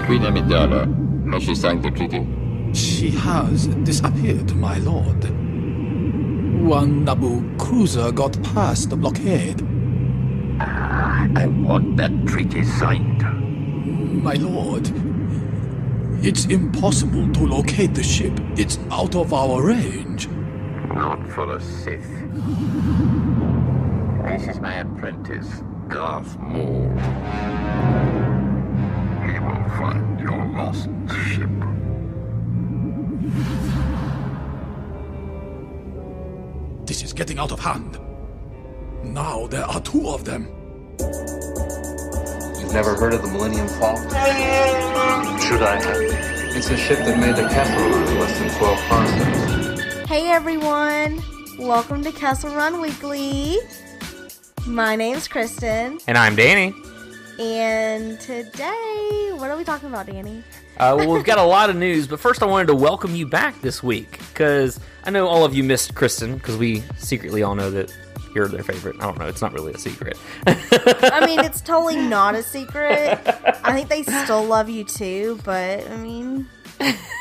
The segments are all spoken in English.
Queen Amidala, has she signed the treaty? She has disappeared, my lord. One Naboo cruiser got past the blockade. I want that treaty signed. My lord, it's impossible to locate the ship. It's out of our range. Not for a Sith. This is my apprentice, Darth Maul. He will find your lost ship. This is getting out of hand. Now there are two of them. You've never heard of the Millennium Falcon? Should I have? It's a ship that made the Kessel run in less than 12 parsecs. Hey everyone, welcome to Kessel Run Weekly. My name's Kristen. And I'm Danny. And today, what are we talking about, Danny? Well, we've got a lot of news, but first I wanted to welcome you back this week, because I know all of you missed Kristen, because we secretly all know that you're their favorite. I don't know, it's not really a secret. I mean, it's totally not a secret. I think they still love you too, but I mean,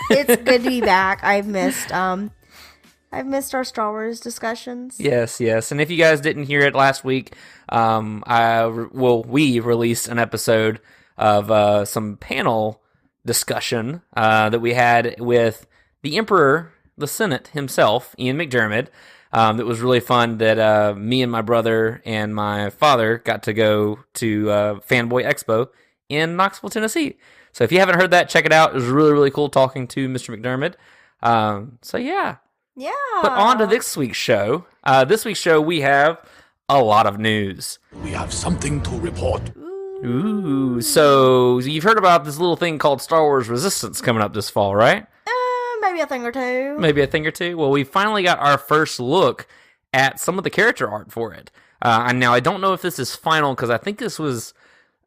it's good to be back. I've missed our Star Wars discussions. Yes, and if you guys didn't hear it last week, we released an episode of some panel discussion that we had with the Emperor, the Senate himself, Ian McDiarmid. It was really fun that me and my brother and my father got to go to Fanboy Expo in Knoxville, Tennessee. So if you haven't heard that, check it out. It was really, really cool talking to Mr. McDiarmid. So yeah. Yeah. But on to this week's show. This week's show, we have a lot of news. We have something to report. Ooh, so you've heard about this little thing called Star Wars Resistance coming up this fall, right? Maybe a thing or two. Maybe a thing or two. Well, we finally got our first look at some of the character art for it. And now I don't know if this is final, because I think this was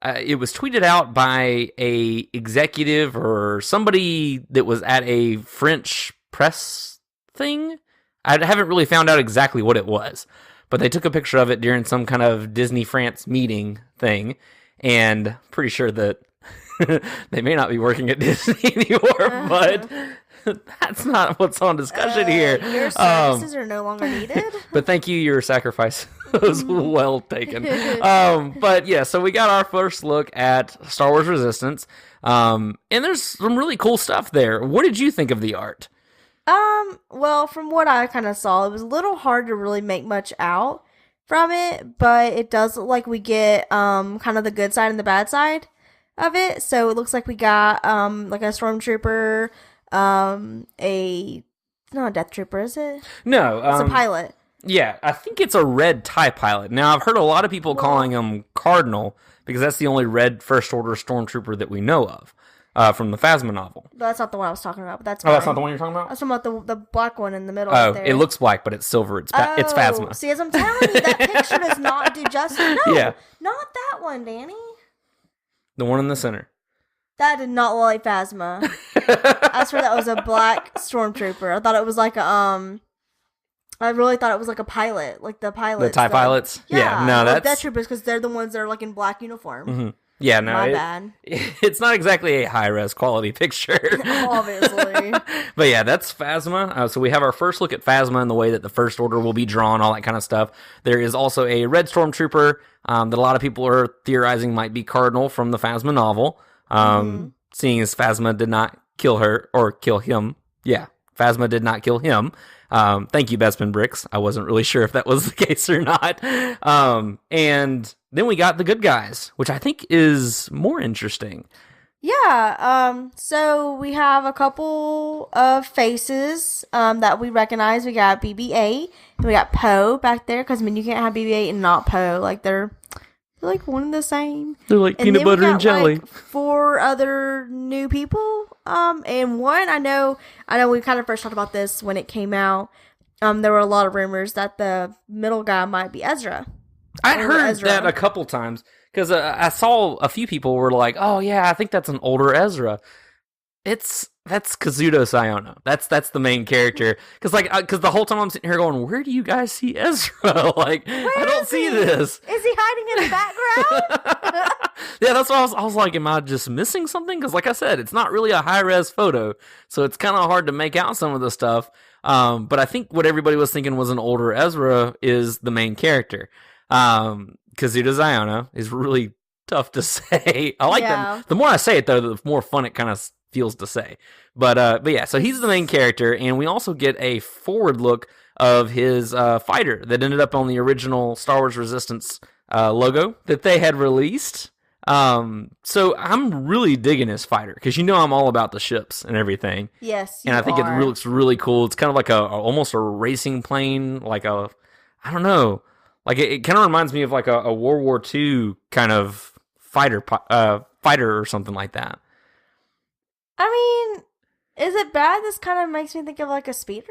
it was tweeted out by a executive or somebody that was at a French press thing. I haven't really found out exactly what it was, but they took a picture of it during some kind of Disney France meeting thing, and pretty sure that they may not be working at Disney anymore, but that's not what's on discussion here. Your services are no longer needed. But thank you, your sacrifice was well taken. But yeah, so we got our first look at Star Wars Resistance, and there's some really cool stuff there. What did you think of the art? Well, from what I kind of saw, it was a little hard to really make much out from it, but it does look like we get, kind of the good side and the bad side of it. So it looks like we got, like a stormtrooper, not a death trooper, is it? No. It's a pilot. Yeah, I think it's a red TIE pilot. Now, I've heard a lot of people calling him Cardinal, because that's the only red First Order stormtrooper that we know of. From the Phasma novel. That's not the one I was talking about, but that's fine. Oh, that's not the one you're talking about? I was talking about the black one in the middle. Oh, there. It looks black, but it's silver. It's Phasma. See, as I'm telling you, that picture does not do justice. No, yeah. Not that one, Danny. The one in the center. That did not look like Phasma. I swear that was a black stormtrooper. I thought it was like a, I really thought it was like a pilot, like the pilots. The TIE pilots? Yeah, no, like that's... death troopers, because they're the ones that are like in black uniform. Mm-hmm. Yeah, no, My bad. It's not exactly a high-res quality picture. Obviously. But yeah, that's Phasma. So we have our first look at Phasma and the way that the First Order will be drawn, all that kind of stuff. There is also a red stormtrooper that a lot of people are theorizing might be Cardinal from the Phasma novel. Seeing as Phasma did not kill her, or kill him. Yeah, Phasma did not kill him. Thank you, Bespin Bricks. I wasn't really sure if that was the case or not. And then we got the good guys, which I think is more interesting. Yeah, so we have a couple of faces that we recognize. We got BB-8, and we got Poe back there, because, I mean, you can't have BB-8 and not Poe. Like, they're like one and the same. They're like peanut butter and jelly. Like 4 other new people. And one, I know we kind of first talked about this when it came out. There were a lot of rumors that the middle guy might be Ezra. I'd heard that a couple times, because I saw a few people were like, oh yeah, I think that's an older Ezra. That's Kazuto Sayona. That's the main character. Because the whole time I'm sitting here going, where do you guys see Ezra? Like, I don't see this. Is he hiding in the background? Yeah, that's what I was like, am I just missing something? Because like I said, it's not really a high-res photo, so it's kind of hard to make out some of the stuff. But I think what everybody was thinking was an older Ezra is the main character. Kazuto Sayona is really tough to say. I like that. The more I say it, though, the more fun it kind of feels to say. But yeah, so he's the main character, and we also get a forward look of his fighter that ended up on the original Star Wars Resistance logo that they had released. So I'm really digging his fighter because I'm all about the ships and everything. Yes, and I think it looks really cool. It's kind of like almost a racing plane, like I don't know, like it kind of reminds me of like a World War II kind of fighter or something like that. I mean, is it bad? This kind of makes me think of like a speeder.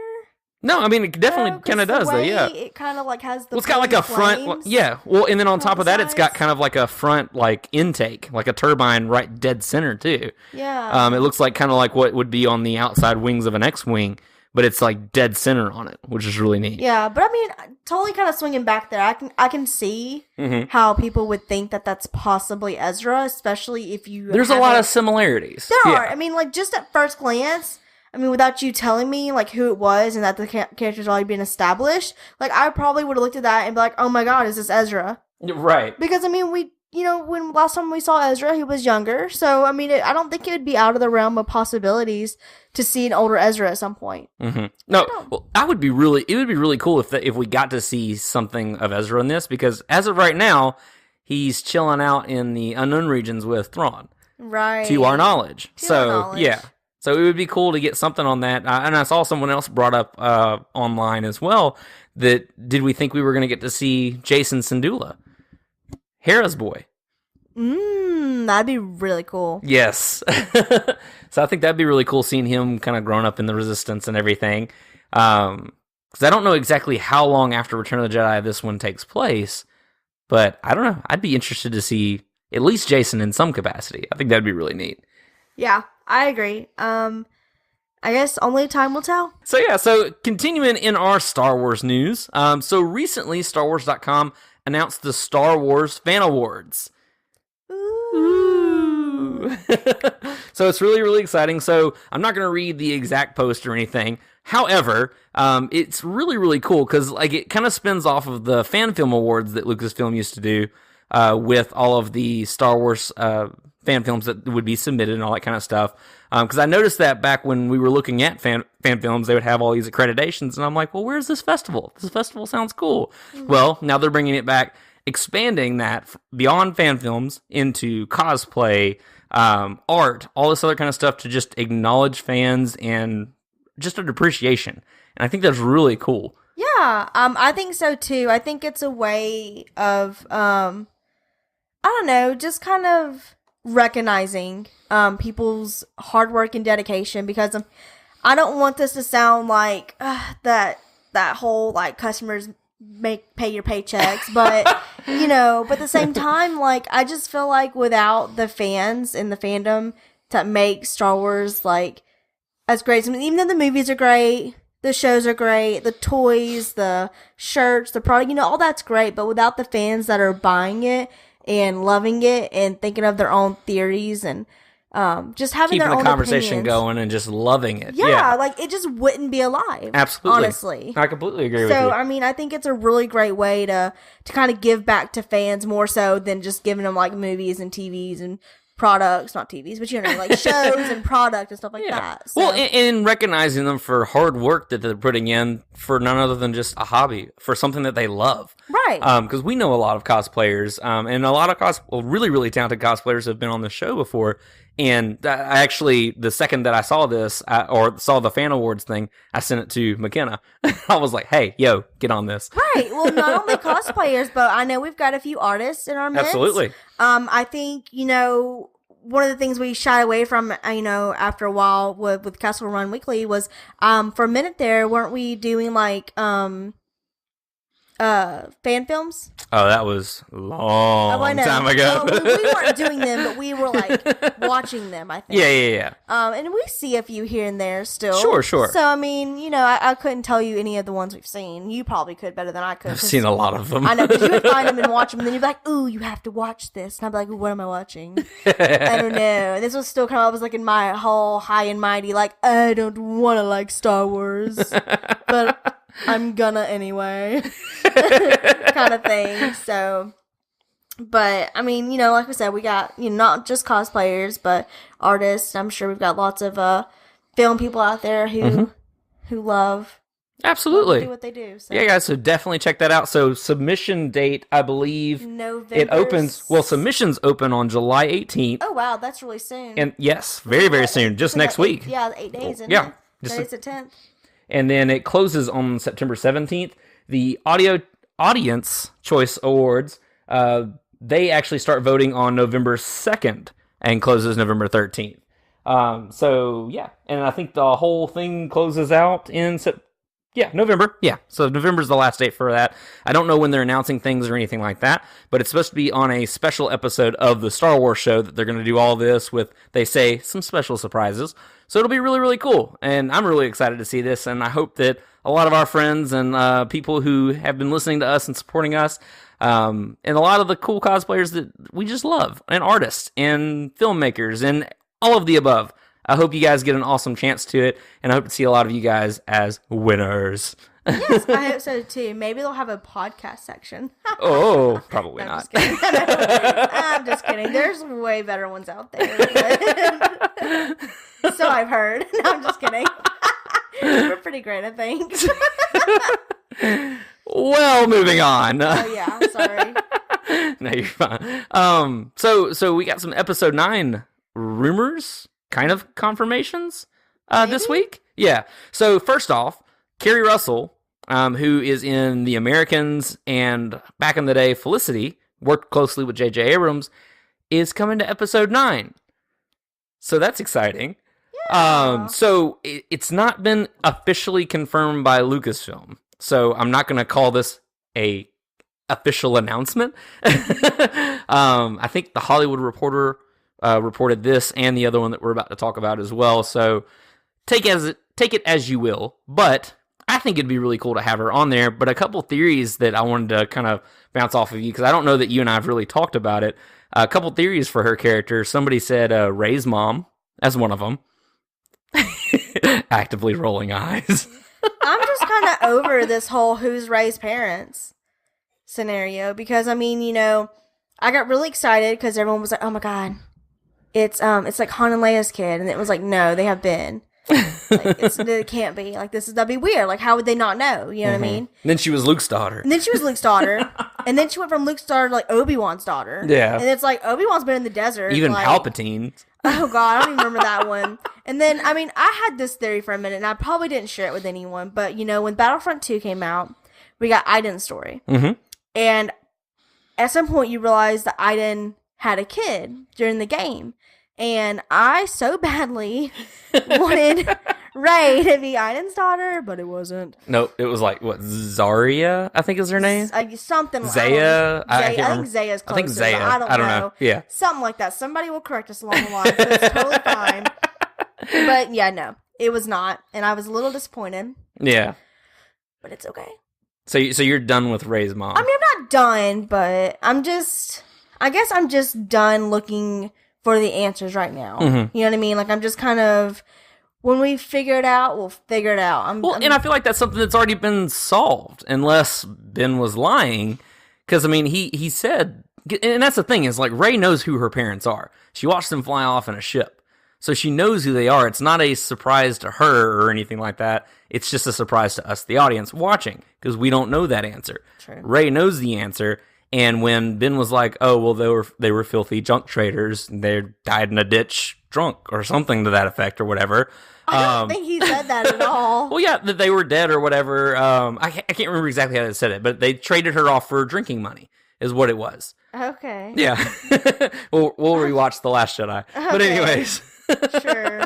No, I mean, it definitely kind of does, though, yeah. It kind of like has the it's got like a front, yeah. Well, and then on top of that, it's got kind of like a front, like, intake, like a turbine right dead center, too. Yeah. It looks like kind of like what would be on the outside wings of an X-Wing, but it's like dead center on it, which is really neat. Yeah, but I mean, totally kind of swinging back there. I can see how people would think that that's possibly Ezra, especially if you. There's a lot of similarities. There are. I mean, like just at first glance, I mean, without you telling me like who it was and that the character's already been established, like I probably would have looked at that and be like, "Oh my God, is this Ezra?" Right. Because I mean, when last time we saw Ezra, he was younger. So I mean, I don't think it would be out of the realm of possibilities to see an older Ezra at some point. Mm-hmm. No, well, it would be really cool if we got to see something of Ezra in this, because as of right now, he's chilling out in the unknown regions with Thrawn. Right. To our knowledge. Yeah. So it would be cool to get something on that. And I saw someone else brought up online as well that did we think we were going to get to see Jason Syndulla, Hera's boy? That'd be really cool. Yes. So I think that'd be really cool seeing him kind of grown up in the Resistance and everything. Because I don't know exactly how long after Return of the Jedi this one takes place, but I don't know. I'd be interested to see at least Jason in some capacity. I think that'd be really neat. Yeah, I agree. I guess only time will tell. So continuing in our Star Wars news. So recently, StarWars.com announced the Star Wars Fan Awards. Ooh. So it's really, really exciting. So I'm not going to read the exact post or anything. However, it's really, really cool because like it kind of spins off of the fan film awards that Lucasfilm used to do with all of the Star Wars fan films that would be submitted and all that kind of stuff. Because I noticed that back when we were looking at fan films, they would have all these accreditations, and I'm like, well, where's this festival? This festival sounds cool. Mm-hmm. Well, now they're bringing it back, expanding that beyond fan films into cosplay, art, all this other kind of stuff to just acknowledge fans and just an appreciation. And I think that's really cool. Yeah, I think so too. I think it's a way of, I don't know, just kind of recognizing people's hard work and dedication, because I don't want this to sound like that whole like customers pay your paychecks, but but at the same time, like I just feel like without the fans and the fandom that make Star Wars like as great, I mean, even though the movies are great, the shows are great, the toys, the shirts, the product, all that's great, but without the fans that are buying it and loving it and thinking of their own theories and just having keeping their own the conversation opinions going and just loving it. Yeah, like it just wouldn't be alive. Absolutely. Honestly. I completely agree with you. So, I mean, I think it's a really great way to kind of give back to fans more so than just giving them like movies and TVs and products, not TVs, but like shows and product and stuff like that. So. Well, and recognizing them for hard work that they're putting in for none other than just a hobby, for something that they love. Right. Because we know a lot of cosplayers, and a lot of really, really talented cosplayers have been on the show before. And I actually, the second that I saw this, or saw the fan awards thing, I sent it to McKenna. I was like, hey, yo, get on this. Right. Well, not only cosplayers, but I know we've got a few artists in our midst. Absolutely. I think, one of the things we shied away from, after a while with Kessel Run Weekly was, for a minute there, weren't we doing like, fan films. Oh, that was a long time ago. Well, we weren't doing them, but we were like watching them, I think. Yeah. And we see a few here and there still. Sure. So, I mean, you know, I couldn't tell you any of the ones we've seen. You probably could better than I could. I've seen a lot of them. I know, because you would find them and watch them, and then you'd be like, ooh, you have to watch this. And I'd be like, what am I watching? I don't know. And this was still kind of, I was like in my whole high and mighty, like, I don't want to like Star Wars, but I'm gonna anyway. Kind of thing. So, but I mean, you know, like we said, we got, you know, not just cosplayers, but artists. I'm sure we've got lots of film people out there who love absolutely do what they do. So. Yeah, guys. So definitely check that out. So submission date, I believe, November. it opens. Well, submissions open on July 18th. Oh wow, that's really soon. And yes, very soon, just next week. Yeah, 8 days. Isn't Yeah, it? just Today's the 10th. And then it closes on September 17th. The Audience Choice Awards, they actually start voting on November 2nd and closes November 13th. So, yeah. And I think the whole thing closes out in November. Yeah, so November's the last date for that. I don't know when they're announcing things or anything like that, but it's supposed to be on a special episode of the Star Wars show that they're going to do all this with, they say, some special surprises. So it'll be really, really cool, and I'm really excited to see this, and I hope that a lot of our friends and people who have been listening to us and supporting us, and a lot of the cool cosplayers that we just love, and artists, and filmmakers, and all of the above, I hope you guys get an awesome chance to it, and I hope to see a lot of you guys as winners. Yes, I hope so too. Maybe they'll have a podcast section. Oh, probably not. I'm just kidding. There's way better ones out there. So I've heard. No, I'm just kidding. We're pretty great, I think. Well, moving on. Oh yeah, sorry. No, you're fine. So we got some episode 9 rumors, kind of confirmations, this week. Yeah. So first off, Kerry Russell, who is in The Americans and back in the day Felicity, worked closely with J.J. Abrams, is coming to episode 9. So that's exciting. Yeah. So it's not been officially confirmed by Lucasfilm. So I'm not going to call this a official announcement. I think the Hollywood Reporter reported this and the other one that we're about to talk about as well. So take it as you will. But I think it'd be really cool to have her on there. But a couple theories that I wanted to kind of bounce off of you, because I don't know that you and I have really talked about it. A couple theories for her character. Somebody said Rey's mom as one of them. Actively rolling eyes. I'm just kind of over this whole who's Rey's parents scenario, because I mean, you know, I got really excited because everyone was like, "Oh my god, it's like Han and Leia's kid," and it was like, "No, they have Ben." Like, it can't be. Like, that'd be weird. Like, how would they not know? You know what I mean? And then she was Luke's daughter. And then she went from Luke's daughter to like Obi-Wan's daughter. Yeah. And it's like Obi-Wan's been in the desert. Even like, Palpatine. Oh god, I don't even remember that one. And then, I mean, I had this theory for a minute, and I probably didn't share it with anyone, but you know, when Battlefront 2 came out, we got Aiden's story. Mm-hmm. And at some point you realize that Aiden had a kid during the game. And I so badly wanted Rey to be Aiden's daughter, but it wasn't. No, it was like, what, Zarya, I think is her name? Something. Zaya? I think Zaya's closer. I think Zaya. I don't know. Yeah. Something like that. Somebody will correct us along the line, so it's totally fine. But yeah, no, it was not. And I was a little disappointed. Yeah. But it's okay. So you're done with Rey's mom? I mean, I'm not done, but I guess I'm just done looking for the answers right now. Mm-hmm. You know what I mean? Like, I'm just kind of, when we figure it out, we'll figure it out. And I feel like that's something that's already been solved, unless Ben was lying. Because, I mean, he said, and that's the thing, is like, Rey knows who her parents are. She watched them fly off in a ship. So she knows who they are. It's not a surprise to her or anything like that. It's just a surprise to us, the audience, watching, because we don't know that answer. True. Rey knows the answer. And when Ben was like, "Oh, well, they were filthy junk traders. They died in a ditch drunk," or something to that effect, or whatever. I don't think he said that at all. Well, yeah, that they were dead or whatever. I can't remember exactly how they said it, but they traded her off for drinking money, is what it was. Okay. Yeah. we'll rewatch The Last Jedi. Okay. But anyways. Sure.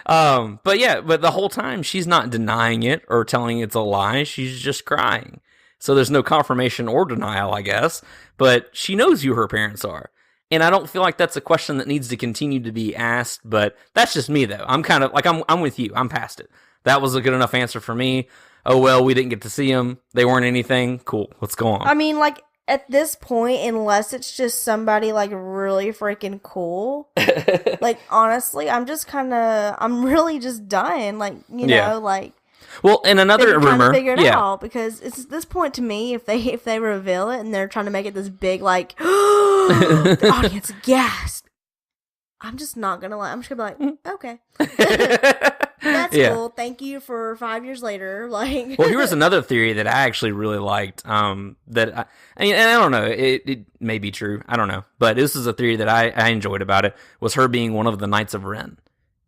But the whole time she's not denying it or telling it's a lie. She's just crying. so there's no confirmation or denial, I guess. But she knows who her parents are. And I don't feel like that's a question that needs to continue to be asked, but that's just me, though. I'm kind of, like, I'm with you. I'm past it. That was a good enough answer for me. Oh, well, we didn't get to see them. They weren't anything. Cool. Let's go on. I mean, like, at this point, unless it's just somebody, like, really freaking cool, like, honestly, I'm really just done. Like, you know, like... Well, and another rumor, figure it out, because it's at this point to me, if they reveal it and they're trying to make it this big, like, the audience gasp, I'm just not gonna lie. I'm just gonna be like, okay, that's cool. Thank you for 5 years later. Like, well, here was another theory that I actually really liked. That I don't know, it may be true. I don't know, but this is a theory that I enjoyed about it. Was her being one of the Knights of Ren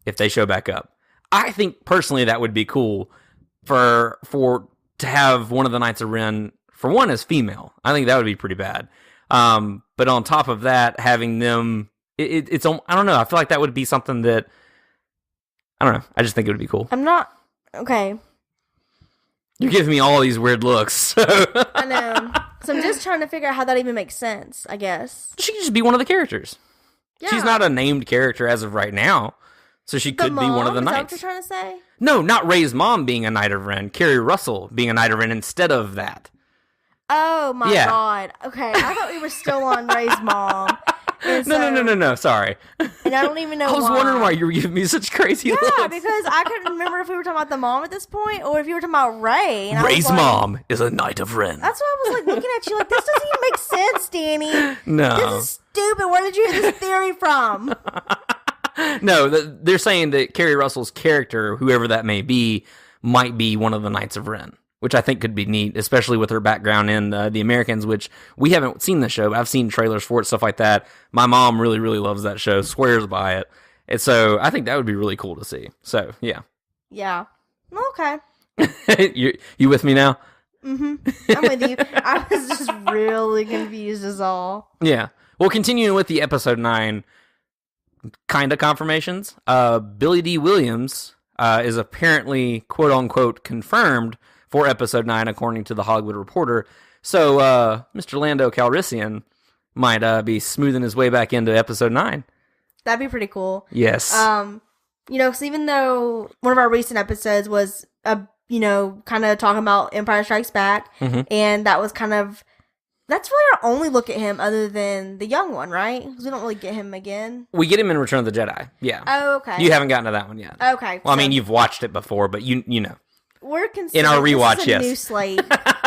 if they show back up. I think personally that would be cool. For to have one of the Knights of Ren, for one, as female. I think that would be pretty bad. But on top of that, having them, it's I don't know. I feel like that would be something that, I don't know. I just think it would be cool. I'm not, okay. You're giving me all these weird looks. So. I know. So I'm just trying to figure out how that even makes sense, I guess. She could just be one of the characters. Yeah. She's not a named character as of right now. So she could be one of the knights. Is that what you're trying to say? No, not Ray's mom being a Knight of Ren. Carrie Russell being a Knight of Ren instead of that. Oh my god. Okay, I thought we were still on Ray's mom. No. Sorry. And I don't even know I was why. wondering why you were giving me such crazy looks. Yeah, because I couldn't remember if we were talking about the mom at this point or if you were talking about Ray. And Ray's mom is a Knight of Ren. That's why I was like looking at you like, this doesn't even make sense, Danny. No. This is stupid. Where did you get this theory from? No, they're saying that Carrie Russell's character, whoever that may be, might be one of the Knights of Ren, which I think could be neat, especially with her background in The Americans, which we haven't seen the show, but I've seen trailers for it, stuff like that. My mom really, really loves that show, swears by it. And so I think that would be really cool to see. So, yeah. Yeah. Okay. You with me now? Mm-hmm. I'm with you. I was just really confused is all. Yeah. Well, continuing with the episode 9 kind of confirmations, Billy D. Williams is apparently, quote-unquote, confirmed for episode 9, according to the Hollywood Reporter. So, Mr. Lando Calrissian might be smoothing his way back into episode 9. That'd be pretty cool. Yes. You know, because even though one of our recent episodes was, kind of talking about Empire Strikes Back, and that was that's really our only look at him other than the young one, right? Because we don't really get him again. We get him in Return of the Jedi, yeah. Oh, okay. You haven't gotten to that one yet. Okay. Well, I mean, you've watched it before, but you know. We're considering in our rewatch, this is a new slate.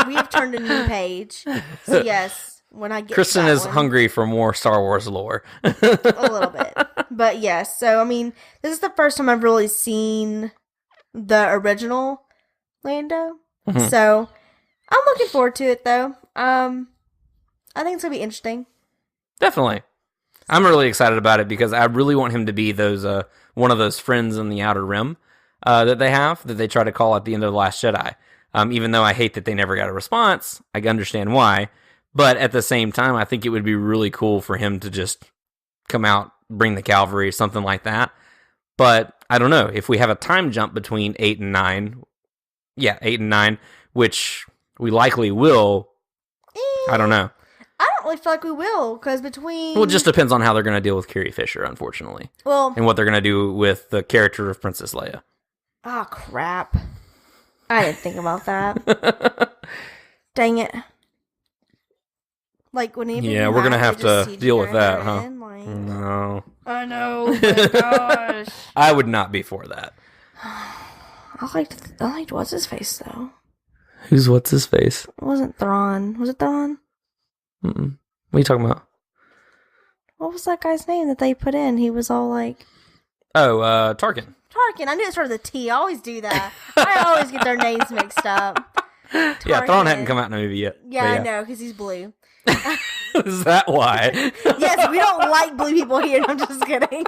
We have turned a new page. So yes, when I get Kristen to that is hungry for more Star Wars lore. A little bit. But yes, so I mean, this is the first time I've really seen the original Lando. So I'm looking forward to it though. I think it's gonna be interesting. Definitely. I'm really excited about it because I really want him to be those one of those friends in the Outer Rim that they try to call at the end of The Last Jedi. Even though I hate that they never got a response, I understand why. But at the same time, I think it would be really cool for him to just come out, bring the cavalry, something like that. But I don't know, if we have a time jump between 8 and 9, 8 and 9, which we likely will, I don't know. I don't really feel like we will, because between... Well, it just depends on how they're going to deal with Carrie Fisher, unfortunately. Well... And what they're going to do with the character of Princess Leia. Oh, crap. I didn't think about that. Dang it. Like, when we're going to have to deal with that, huh? No. I know. Oh my gosh. I would not be for that. I liked What's-His-Face, though. Who's What's-His-Face? It wasn't Thrawn. Was it Thrawn? Mm-mm. What are you talking about? What was that guy's name that they put in? He was all like... Oh, Tarkin. Tarkin. I knew it started with a T. I always do that. I always get their names mixed up. Tarkin. Yeah, Thrawn hadn't come out in the movie yet. Yeah, I know, because he's blue. Is that why? Yes, we don't like blue people here. I'm just kidding.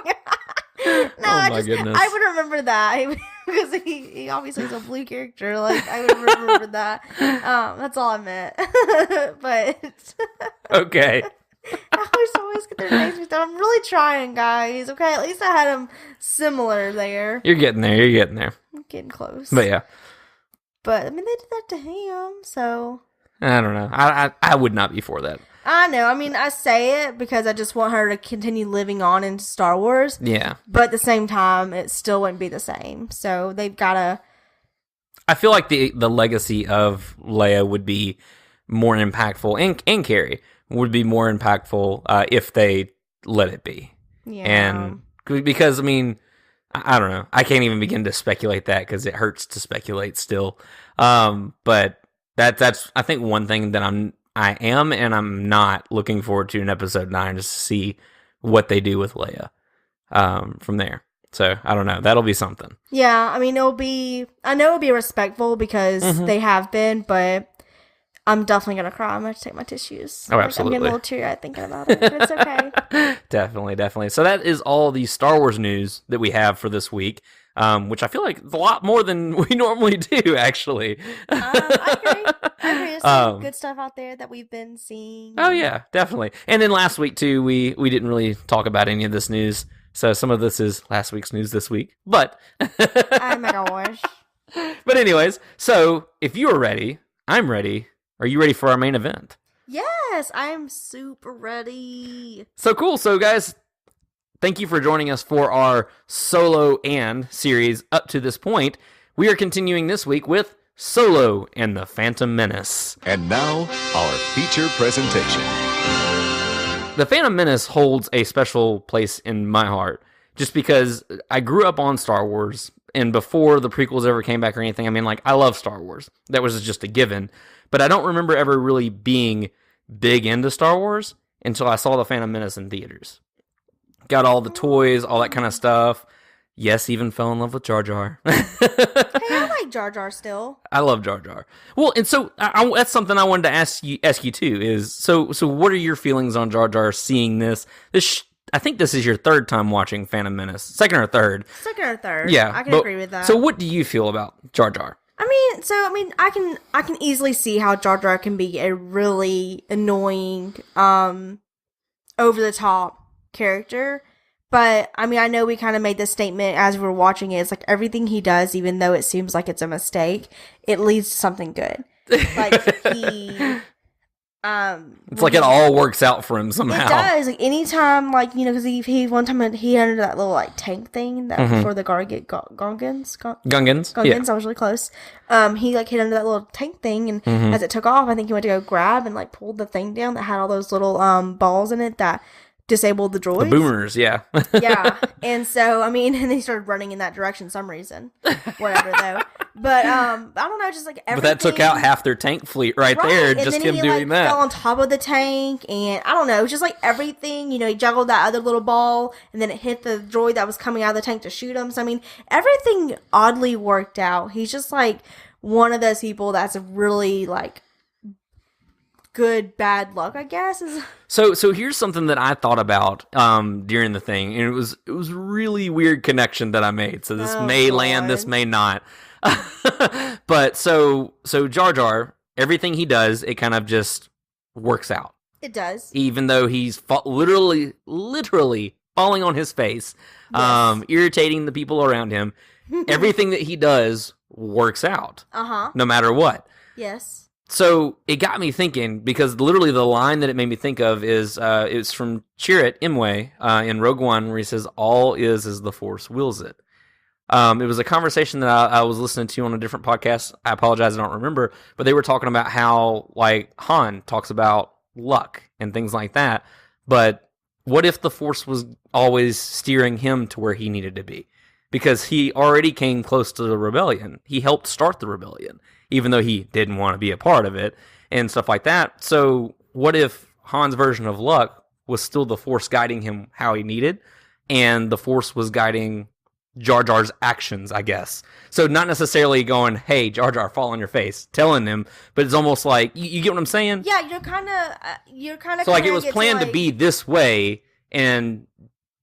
No, goodness. I would remember that because he obviously is a blue character. Like, I would remember that. That's all I meant. But okay. I always get their names mixed up. I'm really trying, guys. Okay, at least I had them similar there. You're getting there. I'm getting close. But yeah. But I mean, they did that to him, so I don't know. I would not be for that. I know. I mean, I say it because I just want her to continue living on in Star Wars. Yeah. But at the same time, it still wouldn't be the same. So they've got to... I feel like the legacy of Leia would be more impactful, and Carrie would be more impactful if they let it be. Yeah. And because, I mean, I don't know. I can't even begin to speculate that because it hurts to speculate still. But that's I think one thing that I am and I'm not looking forward to in episode 9, just to see what they do with Leia from there. So I don't know. That'll be something. Yeah, I mean, I know it'll be respectful because they have been, but I'm definitely going to cry. I'm going to take my tissues. Oh, absolutely. I'm getting a little teary-eyed thinking about it, but it's okay. Definitely. So that is all the Star Wars news that we have for this week, which I feel like is a lot more than we normally do, actually. I agree. There's some good stuff out there that we've been seeing. Oh, yeah, definitely. And then last week, too, we didn't really talk about any of this news. So some of this is last week's news this week. But oh my gosh. But anyways, so if you are ready, I'm ready. Are you ready for our main event? Yes, I'm super ready. So cool. So guys, thank you for joining us for our Solo and series up to this point. We are continuing this week with Solo and the Phantom Menace. And now, our feature presentation. The Phantom Menace holds a special place in my heart, just because I grew up on Star Wars, and before the prequels ever came back or anything, I mean, like, I love Star Wars. That was just a given. But I don't remember ever really being big into Star Wars until I saw the Phantom Menace in theaters. Got all the toys, all that kind of stuff. Yes, even fell in love with Jar Jar. Hey, I like Jar Jar still. I love Jar Jar. Well, and so that's something I wanted to ask you too. Is so what are your feelings on Jar Jar seeing this? I think this is your third time watching Phantom Menace, second or third. Second or third. Yeah, I can agree with that. So what do you feel about Jar Jar? I can easily see how Jar Jar can be a really annoying, over the top character. But, I mean, I know we kind of made this statement as we were watching it. It's like everything he does, even though it seems like it's a mistake, it leads to something good. Like, it's like it all works out for him somehow. It does. Like, anytime, like, you know, because he one time he under that little, like, tank thing that before the Gungans. Yeah. I was really close. He, like, hid under that little tank thing, and as it took off, I think he went to go grab and, like, pulled the thing down that had all those little balls in it that disabled the droids. The boomers, yeah. Yeah. And so, I mean, and they started running in that direction for some reason. Whatever, though. But, I don't know, just like everything. But that took out half their tank fleet right there, and just then him he, doing like, that. fell on top of the tank, and I don't know, it was just like everything, you know, he juggled that other little ball, and then it hit the droid that was coming out of the tank to shoot him. So, I mean, everything oddly worked out. He's just like one of those people that's really, like, good bad luck, I guess. So here's something that I thought about during the thing, and it was a really weird connection that I made. So this may land, this may not. But so Jar Jar, everything he does, it kind of just works out. It does. Even though he's literally falling on his face, Yes. irritating the people around him, everything that he does works out. No matter what. Yes. So it got me thinking, because literally the line that it made me think of is it's from Chirrut Imwe in Rogue One, where he says, "All is the Force wills it." It was a conversation that I was listening to on a different podcast. I apologize, I don't remember, but they were talking about how, like, Han talks about luck and things like that. But what if the Force was always steering him to where he needed to be? Because he already came close to the rebellion. He helped start the rebellion, even though he didn't want to be a part of it and stuff like that. So what if Han's version of luck was still the Force guiding him how he needed, and the Force was guiding Jar Jar's actions, I guess? So not necessarily going, "Hey, Jar Jar, fall on your face," telling him, but it's almost like, you get what I'm saying? Yeah, you're kind of So like it was planned to be this way, and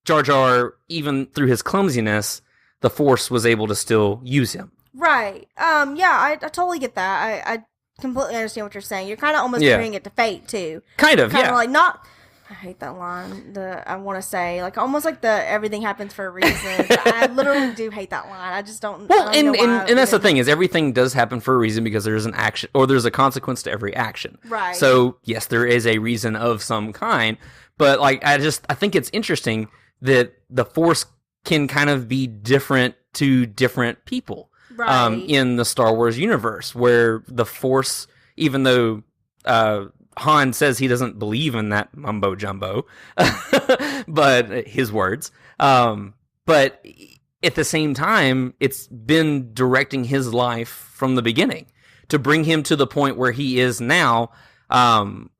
Jar Jar, even through his clumsiness, the Force was able to still use him. Right. Yeah, I totally get that. I completely understand what you're saying. You're kind of almost comparing it to fate, too. Kind of, Kinda yeah. like, not I hate that line. I want to say, like, almost like everything happens for a reason. I literally do hate that line. I just don't. Well, I don't know why and that's the thing is everything does happen for a reason because there's an action or there's a consequence to every action. Right. So yes, there is a reason of some kind, but like I think it's interesting that the Force can kind of be different to different people. Right. In the Star Wars universe, where the Force, even though Han says he doesn't believe in that mumbo jumbo, but his words. But at the same time, it's been directing his life from the beginning to bring him to the point where he is now,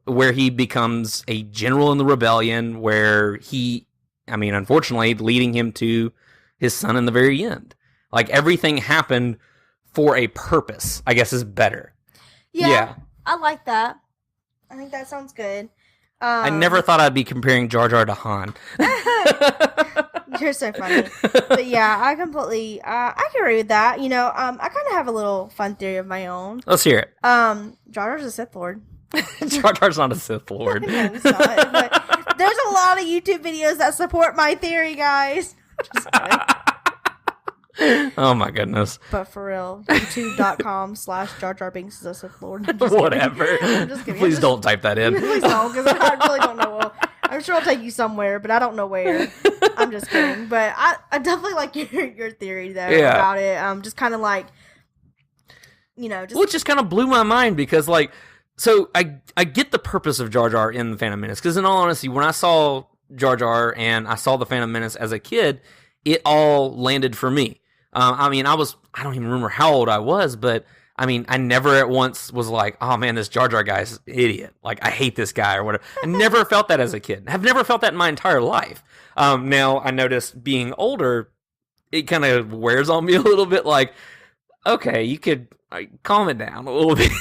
where he becomes a general in the rebellion, where unfortunately, leading him to his son in the very end. Like, everything happened for a purpose, I guess is better. Yeah. I like that. I think that sounds good. I never thought I'd be comparing Jar Jar to Han. You're so funny. But yeah, I completely, I can agree with that. You know, I kind of have a little fun theory of my own. Let's hear it. Jar Jar's a Sith Lord. Jar Jar's not a Sith Lord. No, he's not. But there's a lot of YouTube videos that support my theory, guys. Just kidding. Oh my goodness. But for real, youtube.com/Jar Jar Binks is a Sith Lord. Whatever. I'm just kidding. Please don't type that in. Please don't, because I really don't know. I'm sure I'll take you somewhere, but I don't know where. I'm just kidding. But I definitely like your theory, though, about it. Just kind of like, you know. Well, it just kind of blew my mind because, like, so I get the purpose of Jar Jar in the Phantom Menace. Because in all honesty, when I saw Jar Jar and I saw the Phantom Menace as a kid, it all landed for me. I don't even remember how old I was, but I never at once was like, oh man, this Jar Jar guy's an idiot. Like, I hate this guy or whatever. I never felt that as a kid. I've never felt that in my entire life. Now, I noticed being older, it kind of wears on me a little bit like, okay, you could calm it down a little bit.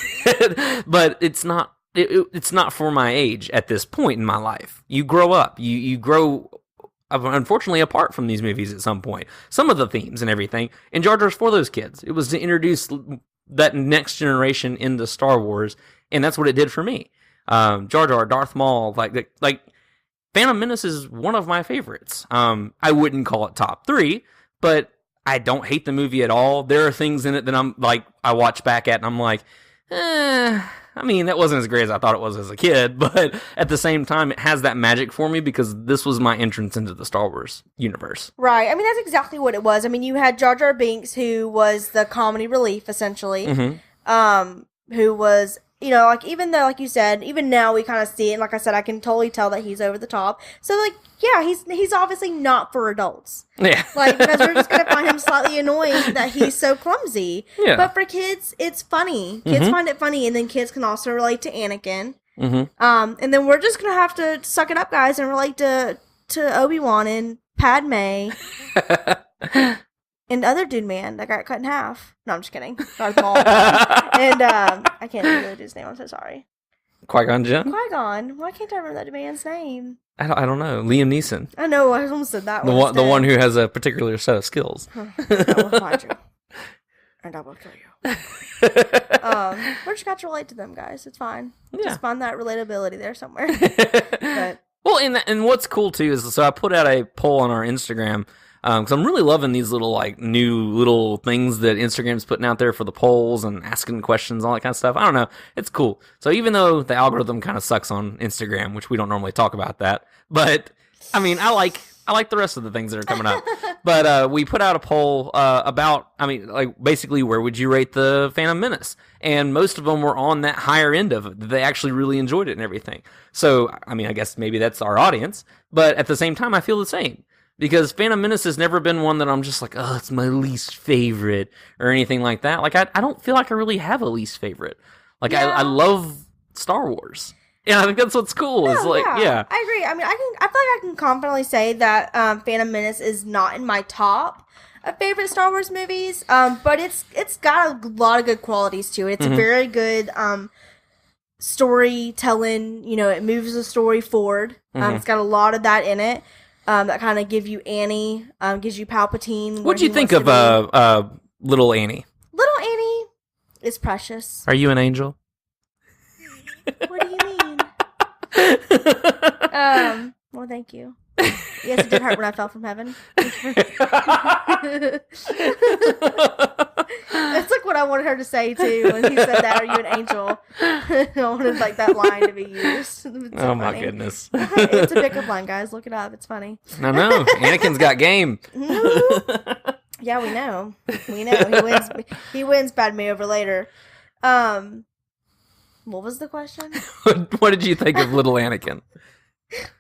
But it's not for my age at this point in my life. You grow up. You grow unfortunately apart from these movies at some point. Some of the themes and everything. And Jar Jar's for those kids. It was to introduce that next generation into Star Wars, and that's what it did for me. Jar Jar, Darth Maul, like Phantom Menace is one of my favorites. I wouldn't call it top 3, but I don't hate the movie at all. There are things in it that I'm like, I watch back at and I'm like, that wasn't as great as I thought it was as a kid, but at the same time, it has that magic for me because this was my entrance into the Star Wars universe. Right. That's exactly what it was. You had Jar Jar Binks, who was the comedy relief, essentially, who was, even though, like you said, even now we kind of see it, and like I said, I can totally tell that he's over the top. So, yeah, he's obviously not for adults. Yeah. Because we're just going to find him slightly annoying that he's so clumsy. Yeah. But for kids, it's funny. Kids find it funny, and then kids can also relate to Anakin. And then we're just going to have to suck it up, guys, and relate to Obi-Wan and Padme. And other dude man that got cut in half. No, I'm just kidding. Darth Maul. And I can't remember the dude's name. I'm so sorry. Qui-Gon Jinn? Qui-Gon. Why can't I remember that man's name? I don't know. Liam Neeson. I know. I almost said that one. The one who has a particular set of skills. I will find you. And I will kill you. We're just got to relate to them, guys. It's fine. Yeah. Just find that relatability there somewhere. But. Well, and what's cool, too, is so I put out a poll on our Instagram. Because I'm really loving these little, new little things that Instagram's putting out there for the polls and asking questions, all that kind of stuff. I don't know. It's cool. So even though the algorithm kind of sucks on Instagram, which we don't normally talk about that, but, I like the rest of the things that are coming up. But we put out a poll about, basically, where would you rate the Phantom Menace? And most of them were on that higher end of it. They actually really enjoyed it and everything. So, I guess maybe that's our audience. But at the same time, I feel the same. Because Phantom Menace has never been one that I'm just like, oh, it's my least favorite or anything like that. Like, I don't feel like I really have a least favorite. Like, yeah. I love Star Wars. Yeah, I think that's what's cool. I agree. I feel like I can confidently say that Phantom Menace is not in my top of favorite Star Wars movies. But it's got a lot of good qualities to it. It's a very good storytelling. It moves the story forward. It's got a lot of that in it. That kind of give you Annie, gives you Palpatine. What'd you think of little Annie? Little Annie is precious. Are you an angel? What do you mean? Well, thank you. Yes, it did hurt when I fell from heaven. It's like what I wanted her to say too when he said that. Are you an angel? I wanted like that line to be used. So oh my funny. goodness! It's a pickup line, guys. Look it up. It's funny. No, Anakin's got game. Yeah, we know. We know he wins Padme over later. What was the question? What did you think of little Anakin?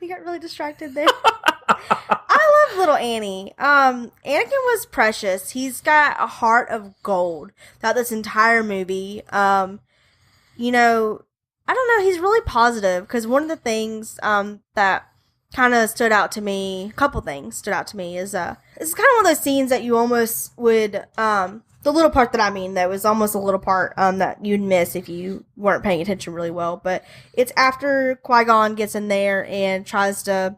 We got really distracted there. I love little Annie. Anakin was precious. He's got a heart of gold throughout this entire movie. You know, I don't know. He's really positive because one of the things that kind of stood out to me, a couple things stood out to me is it's kind of one of those scenes that you almost would the little part that I mean that was almost a little part that you'd miss if you weren't paying attention really well. But it's after Qui-Gon gets in there and tries to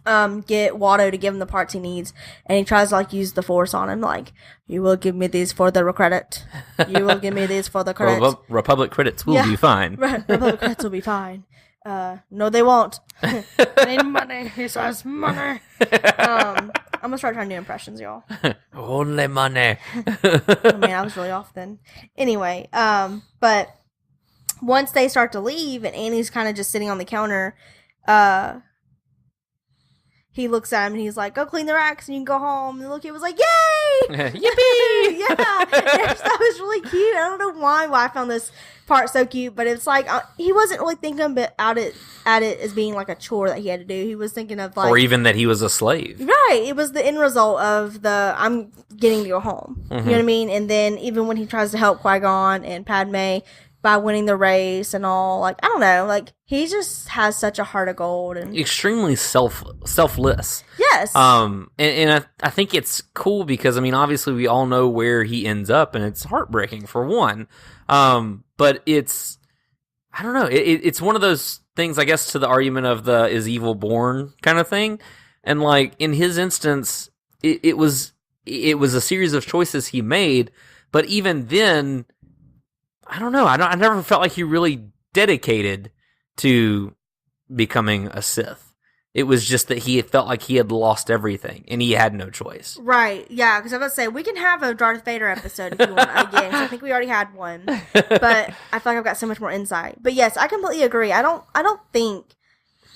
get Watto to give him the parts he needs, and he tries to like use the Force on him, like, you will give me these for the credit. You will give me these for the credit. Republic credits will be fine. Republic credits will be fine. No, they won't. I need money. He says money. I'm gonna start trying to do impressions, y'all. Only money. Oh, man, I was really off then. Anyway, but once they start to leave and Annie's kind of just sitting on the counter, he looks at him and he's like, go clean the racks and you can go home. And Loki was like, yay! Yippee! Yeah, that was really cute. I don't know why I found this part so cute, but it's like he wasn't really thinking at it as being like a chore that he had to do. He was thinking of like, or even that he was a slave. Right. It was the end result of I'm getting to go home. Mm-hmm. You know what I mean? And then even when he tries to help Qui-Gon and Padme by winning the race and all, like, I don't know, like, he just has such a heart of gold and extremely selfless. Yes. And I think it's cool because, I mean, obviously we all know where he ends up and it's heartbreaking for one. But it's, I don't know, it's one of those things, I guess, to the argument of the is evil born kind of thing. And like in his instance, it was a series of choices he made, but even then, I don't know. I never felt like he really dedicated to becoming a Sith. It was just that he felt like he had lost everything, and he had no choice. Right, yeah, because I was about to say, we can have a Darth Vader episode if you want again, 'cause I think we already had one, but I feel like I've got so much more insight. But yes, I completely agree. I don't think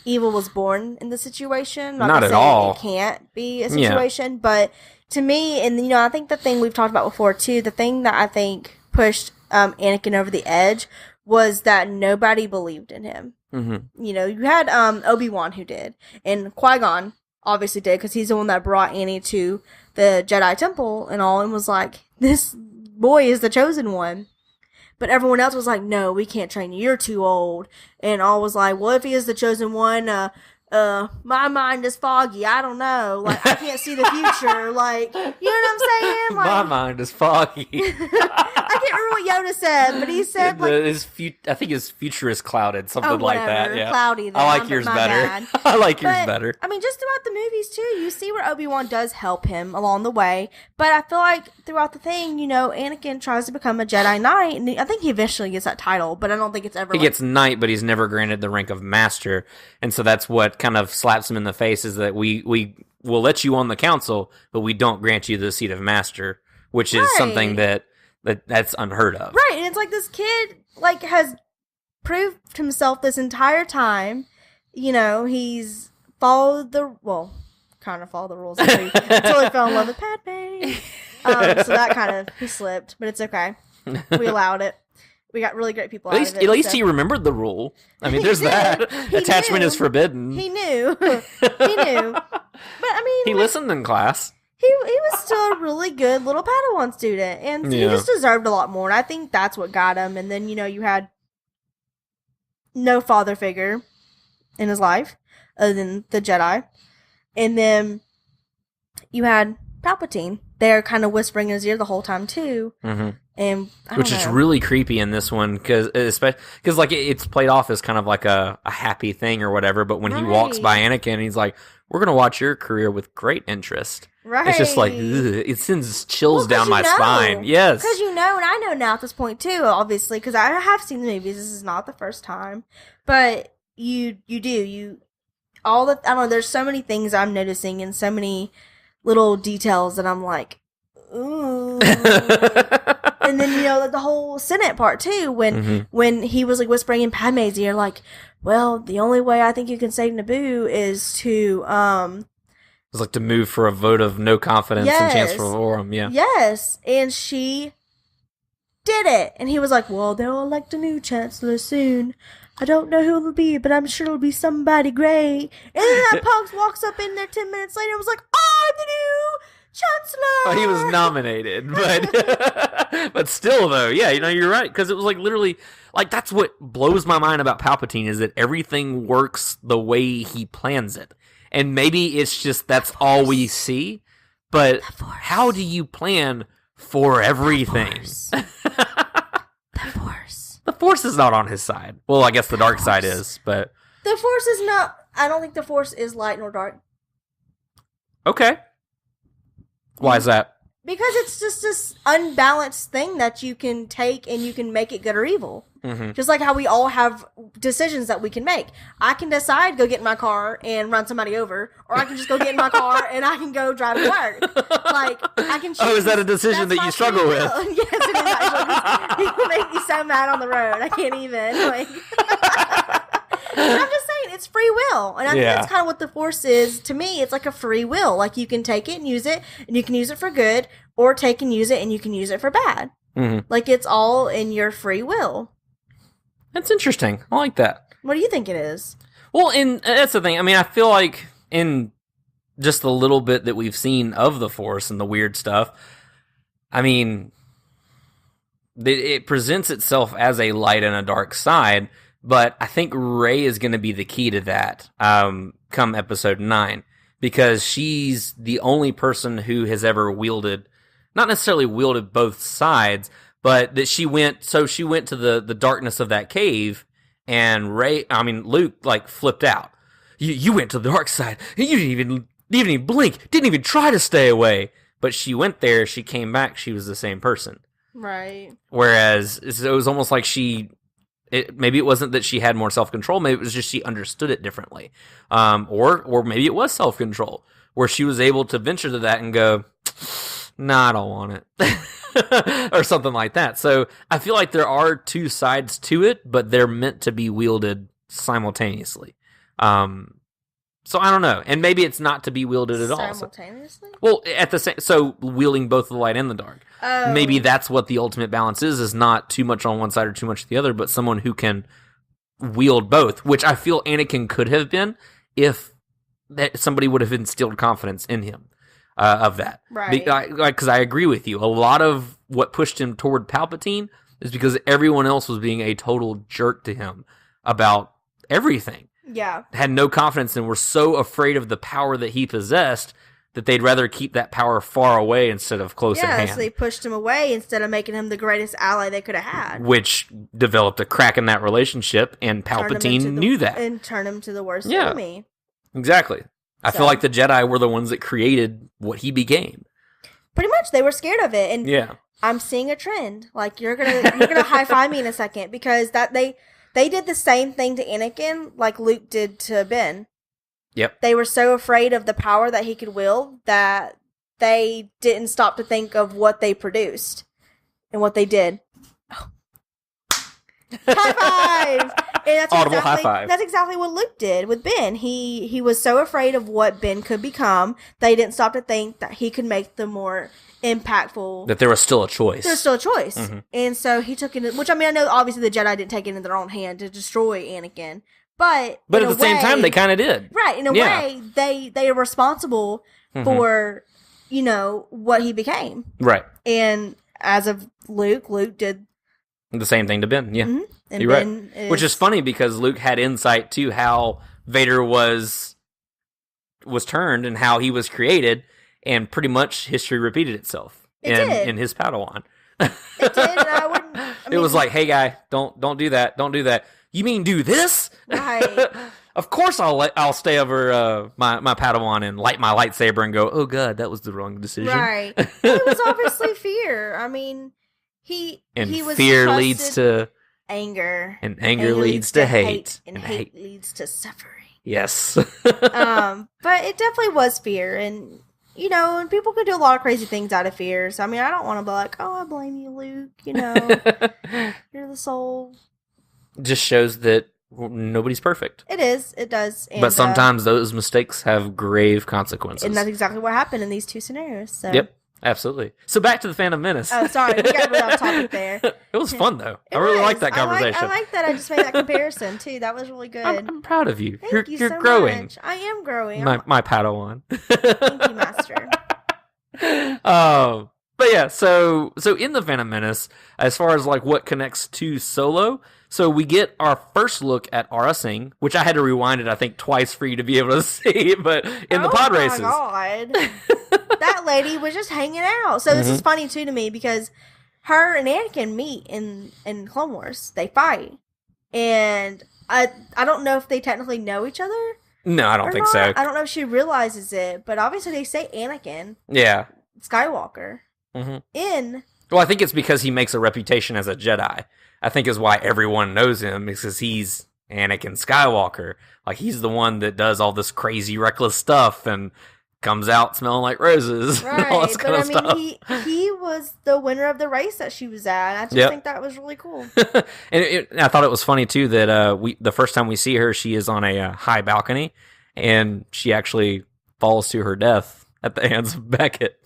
evil was born in the situation. Not at all. It can't be a situation, but to me, and you know, I think the thing we've talked about before too, the thing that I think pushed Anakin over the edge was that nobody believed in him. Mm-hmm. You know, you had Obi-Wan who did, and Qui-Gon obviously did because he's the one that brought Annie to the Jedi Temple and all, and was like, this boy is the chosen one. But everyone else was like, no, we can't train you, you're too old. And all was like, well, if he is the chosen one, my mind is foggy. I don't know. Like, I can't see the future. Like, you know what I'm saying? Like, my mind is foggy. I can't remember what Yoda said, but he said, like, I think his future is clouded, something like whatever. that. Yeah. Cloudy. Then. I like yours better. I like yours better. I mean, just throughout the movies too, you see where Obi-Wan does help him along the way. But I feel like throughout the thing, you know, Anakin tries to become a Jedi Knight, and I think he eventually gets that title, but I don't think it's ever. He gets Knight, but he's never granted the rank of Master, and so that's what kind of slaps him in the face, is that we will let you on the council, but we don't grant you the seat of Master, which is something that's unheard of. Right, and it's like this kid like has proved himself this entire time. You know, he's followed the rules until he fell in love with Padme. So that kind of, he slipped, but it's okay. We allowed it. We got really great people out of it. At least he remembered the rule. I mean, there's that. Attachment is forbidden. He knew. He knew. But I mean, he listened in class. He was still a really good little Padawan student, and he just deserved a lot more. And I think that's what got him. And then, you know, you had no father figure in his life other than the Jedi, and then you had Palpatine there, kind of whispering in his ear the whole time too. Mm-hmm. And which is really creepy in this one, because like it's played off as kind of like a happy thing or whatever, but when he walks by Anakin, he's like, "We're gonna watch your career with great interest." Right? It's just like, ugh, it sends chills down my spine. Yes, because you know, and I know now at this point too, obviously, because I have seen the movies. This is not the first time, but you I don't know, there's so many things I'm noticing and so many little details that I'm like, ooh. And then, the whole Senate part too, when he was like whispering in Padme's ear, like, well, the only way I think you can save Naboo is to, It was like to move for a vote of no confidence and Chancellor Orem, yeah. Yes, and she did it. And he was like, well, they'll elect a new chancellor soon. I don't know who it'll be, but I'm sure it'll be somebody great. And then that Punks walks up in there 10 minutes later and was like, I'm the new chancellor! Oh, he was nominated, but but still, though, yeah, you're right, because it was like literally, like, that's what blows my mind about Palpatine, is that everything works the way he plans it. And maybe it's just that's all we see, but how do you plan for everything? The Force. The Force is not on his side. Well, I guess the dark side is, but... The Force is not... I don't think the Force is light nor dark. Okay. Why is that? Because it's just this unbalanced thing that you can take and you can make it good or evil. Mm-hmm. Just like how we all have decisions that we can make. I can decide go get in my car and run somebody over, or I can just go get in my car and I can go drive to work. Like, I can choose. Oh, is that a decision that you struggle with? Yes, it is actually. You make me so mad on the road. I can't even. Like, I'm just saying, it's free will. And I think that's kind of what the Force is. To me, it's like a free will. Like, you can take it and use it, and you can use it for good, or take and use it, and you can use it for bad. Mm-hmm. Like, it's all in your free will. That's interesting. I like that. What do you think it is? Well, and that's the thing. I mean, I feel like in just the little bit that we've seen of the Force and the weird stuff, I mean, it presents itself as a light and a dark side, but I think Rey is going to be the key to that come episode 9, because she's the only person who has ever wielded, not necessarily wielded both sides, but that she went to the darkness of that cave, and Luke, like, flipped out. You went to the dark side, and you didn't even blink, didn't even try to stay away. But she went there, she came back, she was the same person. Right. Whereas it was almost like maybe it wasn't that she had more self-control, maybe it was just she understood it differently. Or maybe it was self-control, where she was able to venture to that and go, nah, I don't want it. Or something like that. So I feel like there are two sides to it, but they're meant to be wielded simultaneously. So I don't know, and maybe it's not to be wielded at all. Simultaneously? Well, so wielding both the light and the dark. Oh. Maybe that's what the ultimate balance is not too much on one side or too much the other, but someone who can wield both, which I feel Anakin could have been if somebody would have instilled confidence in him. Of that. Right. Because I agree with you. A lot of what pushed him toward Palpatine is because everyone else was being a total jerk to him about everything. Yeah. Had no confidence and were so afraid of the power that he possessed that they'd rather keep that power far away instead of close at hand. Yeah, so they pushed him away instead of making him the greatest ally they could have had. Which developed a crack in that relationship, and Palpatine knew that. And turned him to the worst enemy. Exactly. I feel like the Jedi were the ones that created what he became. Pretty much, they were scared of it, and I'm seeing a trend. Like, you're gonna high five me in a second, because that they did the same thing to Anakin like Luke did to Ben. Yep. They were so afraid of the power that he could wield that they didn't stop to think of what they produced and what they did. High five! And that's Audible high five. That's exactly what Luke did with Ben. He was so afraid of what Ben could become that he didn't stop to think that he could make the more impactful. That there was still a choice. There was still a choice. Mm-hmm. And so he took it, which, I mean, I know obviously the Jedi didn't take it in their own hand to destroy Anakin. But at the same time, they kind of did. Right. In a way, they are responsible for, what he became. Right. And as of Luke did the same thing to Ben, yeah. Mm-hmm. And You're right. Which is funny because Luke had insight to how Vader was turned and how he was created, and pretty much history repeated itself in his Padawan. It did, and it was like, hey guy, don't do that, don't do that. You mean do this? Right. Of course I'll stay over my Padawan and light my lightsaber and go, oh god, that was the wrong decision. Right. Well, it was obviously fear. I mean, he was fear trusted. Leads to anger. And anger leads to hate. And hate leads to suffering. Yes. But it definitely was fear, and and people can do a lot of crazy things out of fear. So I mean, I don't want to be like, oh, I blame you, Luke. You're the soul. Just shows that nobody's perfect. It is. It does. And, but sometimes those mistakes have grave consequences. And that's exactly what happened in these two scenarios. So. Yep. Absolutely. So back to the Phantom Menace. Oh, sorry. We got really off topic there. It was fun, though. I really liked that conversation. I like that I just made that comparison, too. That was really good. I'm proud of you. Thank you you're so growing. much. I am growing. My Padawan. Thank you, Master. But yeah, so in the Phantom Menace, as far as like what connects to Solo, so we get our first look at Aurra Sing, which I had to rewind it, I think, twice for you to be able to see, but in the pod races. Oh my god. That lady was just hanging out. So this is funny too to me because her and Anakin meet in Clone Wars. They fight. And I don't know if they technically know each other. No, I don't think so. I don't know if she realizes it, but obviously they say Anakin. Yeah. Skywalker. Well, I think it's because he makes a reputation as a Jedi. I think is why everyone knows him, because he's Anakin Skywalker. Like, he's the one that does all this crazy, reckless stuff and comes out smelling like roses and all this kind of stuff. He was the winner of the race that she was at. I just think that was really cool. And I thought it was funny, too, that the first time we see her, she is on a high balcony, and she actually falls to her death at the hands of Beckett.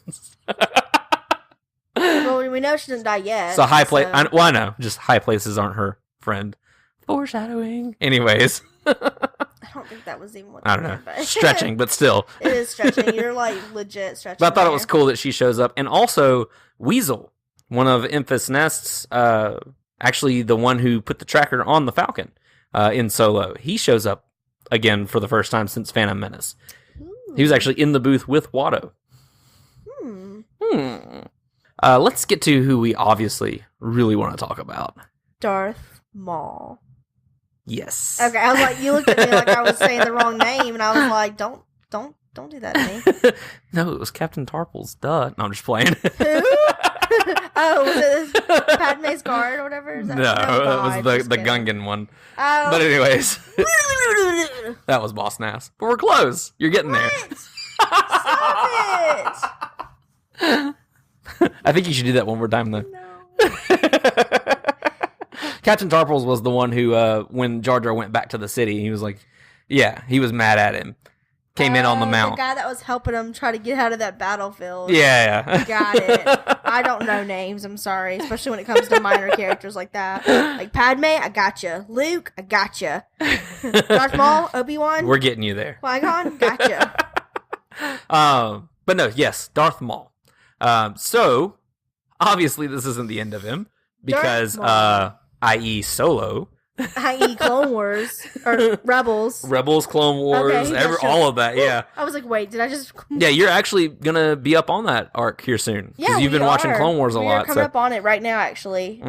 Well, we know she doesn't die yet. So high place. Well, I know. Just high places aren't her friend. Foreshadowing. Anyways. I don't think that was even what I don't know. Stretching, but still. It is stretching. You're like legit stretching. But I thought it was cool that she shows up. And also, Weazel, one of Enfys Nest's, actually the one who put the tracker on the Falcon in Solo. He shows up again for the first time since Phantom Menace. Ooh. He was actually in the booth with Watto. Let's get to who we obviously really want to talk about. Darth Maul. Yes. Okay, I was like, you looked at me like I was saying the wrong name, and I was like, don't do that to me. No, it was Captain Tarples. Duh. No, I'm just playing. Who? Oh, was it Padme's guard or whatever? No, that was the Gungan one. Oh. But anyways, that was Boss Nass. But we're close. You're getting there. Stop it! I think you should do that one more time, though. No. Captain Tarples was the one who, when Jar Jar went back to the city, he was like, yeah, he was mad at him. Came in on the mount. The guy that was helping him try to get out of that battlefield. Yeah. Got it. I don't know names, I'm sorry, especially when it comes to minor characters like that. Like Padme, I gotcha. Luke, I gotcha. Darth Maul, Obi-Wan. We're getting you there. Qui-Gon, gotcha. But no, yes, Darth Maul. So, obviously this isn't the end of him, because, i.e. Solo. i.e. Clone Wars, or Rebels. Rebels, Clone Wars, all of that, yeah. I was like, wait, did I just... Yeah, you're actually going to be up on that arc here soon. Yeah, you've been watching Clone Wars a lot. We're coming up on it right now, actually,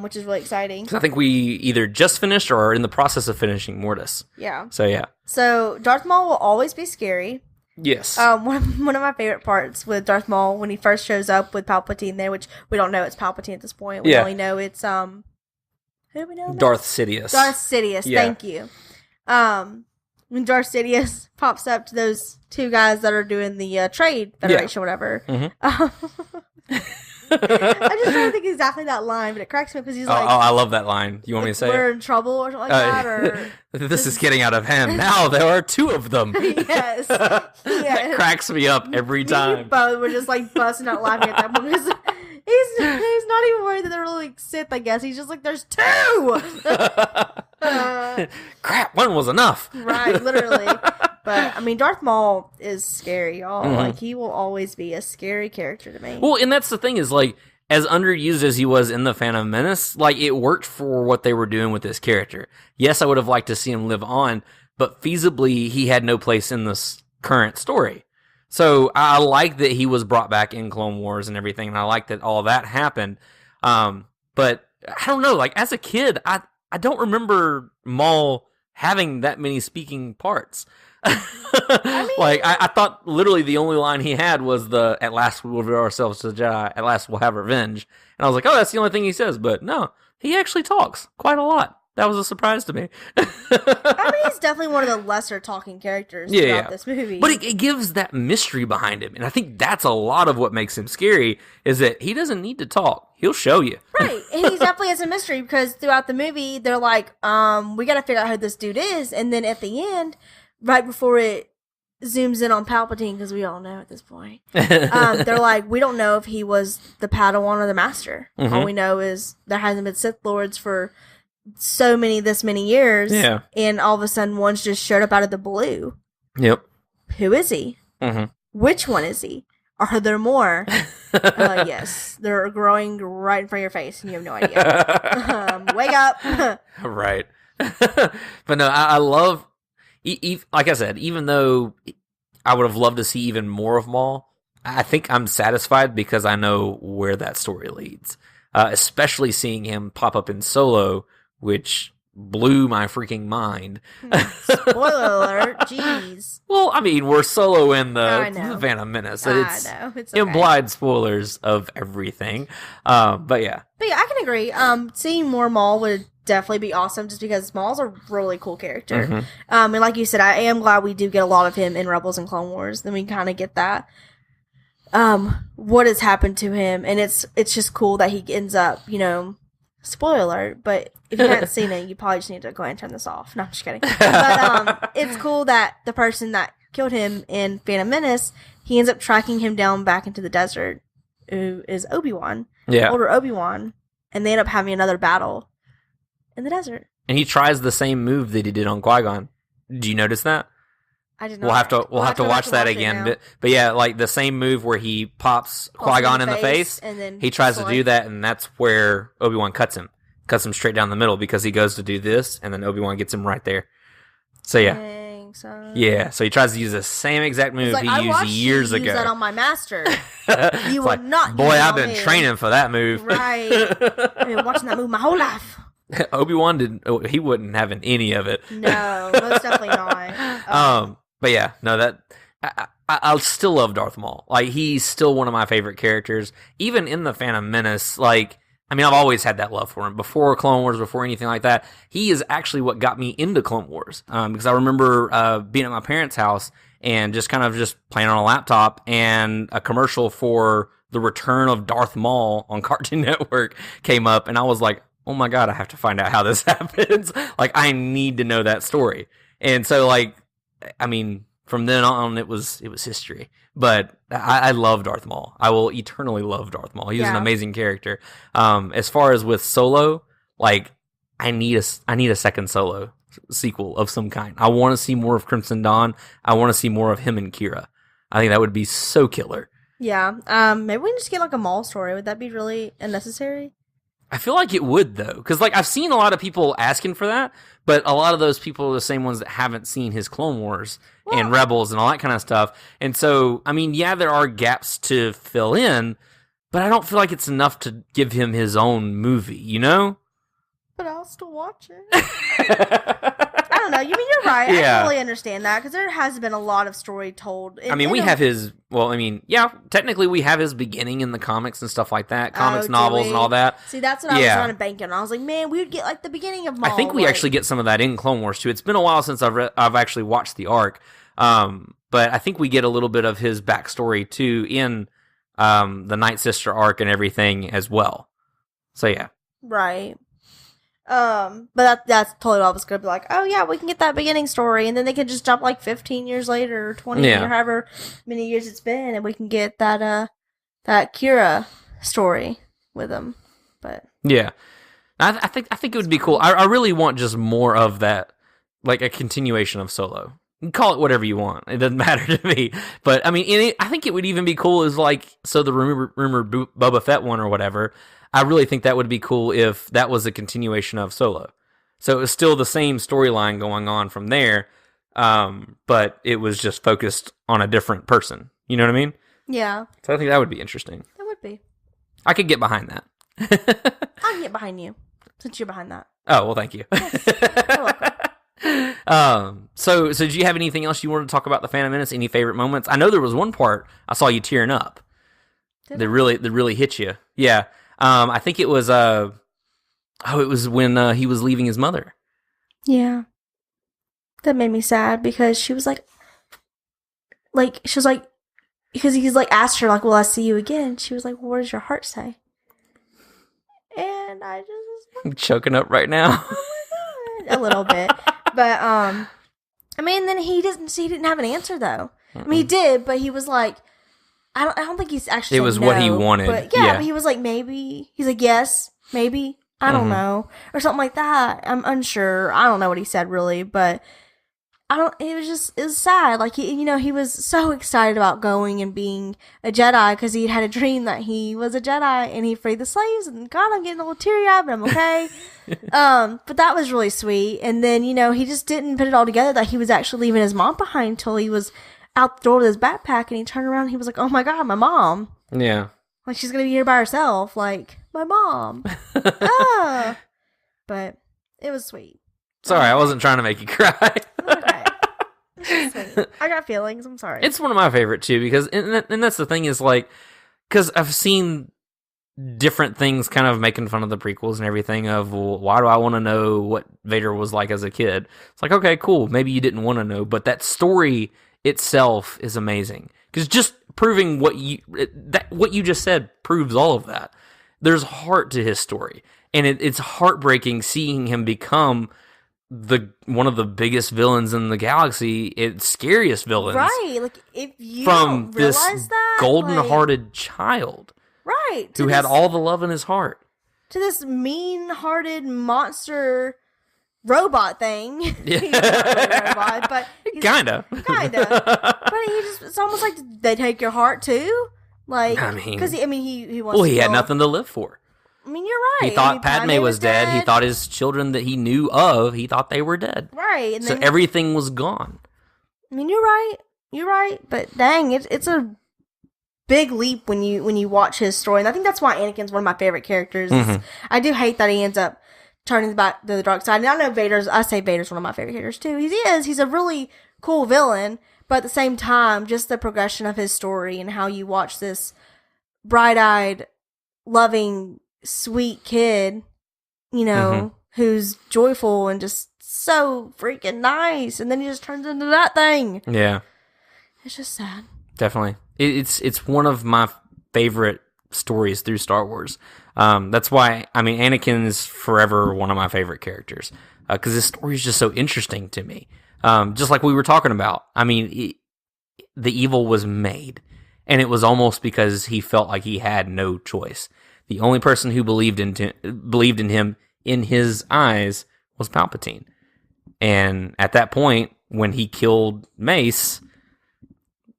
which is really exciting. I think we either just finished or are in the process of finishing Mortis. Yeah. So, yeah. So, Darth Maul will always be scary. Yes. One of my favorite parts with Darth Maul when he first shows up with Palpatine there, which we don't know it's Palpatine at this point. We only know it's who do we know? Darth Sidious. Darth Sidious. Yeah. Thank you. When Darth Sidious pops up to those two guys that are doing the Trade Federation, or whatever. I just trying to think exactly that line, but it cracks me because he's like, I love that line. You want me to say we're in trouble or something like that? Or this is getting out of hand. Now there are two of them. Yes. That cracks me up every time. Both were just like busting out laughing at that one because he's not even worried that they're really Sith, I guess. He's just like, there's two! Crap, one was enough. Right, literally. But, I mean, Darth Maul is scary, y'all. Like, he will always be a scary character to me. Well, and that's the thing is, like, as underused as he was in The Phantom Menace, like, it worked for what they were doing with this character. Yes, I would have liked to see him live on, but feasibly, he had no place in this current story. So, I like that he was brought back in Clone Wars and everything, and I like that all that happened. But, I don't know, like, as a kid, I don't remember Maul having that many speaking parts. I thought literally the only line he had was the "At last we will reveal ourselves to the Jedi. At last we'll have revenge." And I was like, "Oh, that's the only thing he says." But no, he actually talks quite a lot. That was a surprise to me. I mean, he's definitely one of the lesser talking characters throughout this movie. But it gives that mystery behind him. And I think that's a lot of what makes him scary, is that he doesn't need to talk. He'll show you. Right. And he definitely has a mystery because throughout the movie, they're like, we got to figure out who this dude is. And then at the end, right before it zooms in on Palpatine, because we all know at this point, they're like, we don't know if he was the Padawan or the Master. Mm-hmm. All we know is there hasn't been Sith Lords for this many years. Yeah. And all of a sudden, one's just showed up out of the blue. Yep. Who is he? Mm-hmm. Which one is he? Are there more? Yes. They're growing right in front of your face, and you have no idea. Wake up. Right. But no, I love, like I said, even though I would have loved to see even more of Maul, I think I'm satisfied because I know where that story leads. Especially seeing him pop up in Solo, which blew my freaking mind. Spoiler alert, jeez. Well, I mean, we're Solo in the Phantom Menace. I know, it's okay. Implied spoilers of everything. But yeah. But yeah, I can agree. Seeing more Maul would definitely be awesome just because Maul's a really cool character. Mm-hmm. And like you said, I am glad we do get a lot of him in Rebels and Clone Wars. Then we kind of get that. What has happened to him, and it's just cool that he ends up, spoiler alert, but if you haven't seen it, you probably just need to go ahead and turn this off. No, I'm just kidding. But it's cool that the person that killed him in Phantom Menace, he ends up tracking him down back into the desert, who is Obi-Wan, older Obi-Wan, and they end up having another battle in the desert. And he tries the same move that he did on Qui-Gon. Do you notice that? I did not. We'll have to watch that again. But yeah, like the same move where he pops Qui-Gon in the face, and then he tries to do that, and that's where Obi-Wan cuts him straight down the middle because he goes to do this, and then Obi-Wan gets him right there. So yeah. Dang, son. Yeah, so he tries to use the same exact move he used years ago. Use that on my master. You will not. Boy, I've been training for that move. Right. I've been watching that move my whole life. Obi-Wan he wouldn't have any of it. No, most definitely not. But yeah, no, that I still love Darth Maul. Like, he's still one of my favorite characters. Even in the Phantom Menace, like, I mean, I've always had that love for him. Before Clone Wars, before anything like that, he is actually what got me into Clone Wars. Because I remember being at my parents' house and just playing on a laptop, and a commercial for the return of Darth Maul on Cartoon Network came up, and I was like, oh my God, I have to find out how this happens. Like, I need to know that story. And so, like, I mean, from then on, it was history. But I love Darth Maul. I will eternally love Darth Maul. He's an amazing character. As far as with Solo, like, I need a second Solo sequel of some kind. I want to see more of Crimson Dawn. I want to see more of him and Kira. I think that would be so killer. Yeah. Maybe we can just get like a Maul story. Would that be really unnecessary? I feel like it would, though, because like I've seen a lot of people asking for that, but a lot of those people are the same ones that haven't seen his Clone Wars and Rebels and all that kind of stuff. And so, I mean, yeah, there are gaps to fill in, but I don't feel like it's enough to give him his own movie, you know? But I'll still watch it. I don't know. You mean, you're right. Yeah. I totally understand that because there has been a lot of story told. I mean, we have his. Well, I mean, yeah. Technically, we have his beginning in the comics and stuff like that. Comics, novels, and all that. See, that's what I was trying to bank on. I was like, man, we would get like the beginning of Maul. I think we actually get some of that in Clone Wars too. It's been a while since I've actually watched the arc, but I think we get a little bit of his backstory too in the Night Sister arc and everything as well. So yeah, right. But that's totally what I was going to be like, oh yeah, we can get that beginning story, and then they can just jump like 15 years later, or 20 or however many years it's been, and we can get that Kira story with them. But yeah, I think it would be cool. I really want just more of that, like a continuation of Solo. You can call it whatever you want. It doesn't matter to me. But I mean, I think it would even be cool as like, so the rumored Boba Fett one or whatever. I really think that would be cool if that was a continuation of Solo. So it was still the same storyline going on from there, but it was just focused on a different person. You know what I mean? Yeah. So I think that would be interesting. That would be. I could get behind that. I can get behind you, since you're behind that. Oh, well, thank you. You're welcome. So did you have anything else you wanted to talk about the Phantom Menace? Any favorite moments? I know there was one part I saw you tearing up. That really hit you. Yeah. I think it was Oh, it was when he was leaving his mother. Yeah. That made me sad because she was like, because he's like, asked her, like, will I see you again? She was like, well, what does your heart say? And I just was I'm choking up right now. a little bit. But, I mean, then he didn't have an answer, though. I mean, he did, but he was like, I don't think he's actually It was said what no, he wanted. But but he was like, maybe. He's like, yes, maybe. I don't know. Or something like that. I'm unsure. I don't know what he said, really, but it was sad. Like, he was so excited about going and being a Jedi because he had a dream that he was a Jedi and he freed the slaves. And God, I'm getting a little teary-eyed, but I'm okay. But that was really sweet. And then, he just didn't put it all together that he was actually leaving his mom behind until he was out the door with his backpack and he turned around and he was like, oh my God, my mom. Yeah. Like, she's going to be here by herself. Like, my mom. Ah. But it was sweet. Sorry, I wasn't trying to make you cry. Okay. Sweet. I got feelings. I'm sorry. It's one of my favorite too because, and that's the thing is like, because I've seen different things kind of making fun of the prequels and everything of, well, why do I want to know what Vader was like as a kid? It's like, okay, cool. Maybe you didn't want to know, but that story itself is amazing because just proving what you just said proves all of that. There's heart to his story, and it's heartbreaking seeing him become one of the biggest villains in the galaxy, scariest villains, right? Like, if you from don't this realize that, golden-hearted child, right, who had all the love in his heart, to this mean-hearted monster robot thing. Yeah. He's not really a robot, but kinda. But it's almost like they take your heart too. Like, I mean, because he wants. Well, to he had kill. nothing to live for. I mean, you're right. He thought Padme was dead. He thought his children that he knew of, he thought they were dead. Right. And so then, everything was gone. I mean, you're right. You're right. But dang, it's a big leap when you watch his story, and I think that's why Anakin's one of my favorite characters. I do hate that he ends up turning back to the dark side. And I know Vader's one of my favorite characters too. He's a really cool villain, but at the same time, just the progression of his story and how you watch this bright-eyed, loving, sweet kid, who's joyful and just so freaking nice, and then he just turns into that thing. Yeah. It's just sad. Definitely. It's one of my favorite stories through Star Wars. That's why, I mean, Anakin's forever one of my favorite characters, because his story is just so interesting to me. Just like we were talking about. I mean, the evil was made, and it was almost because he felt like he had no choice. The only person who believed in him in his eyes was Palpatine. And at that point, when he killed Mace,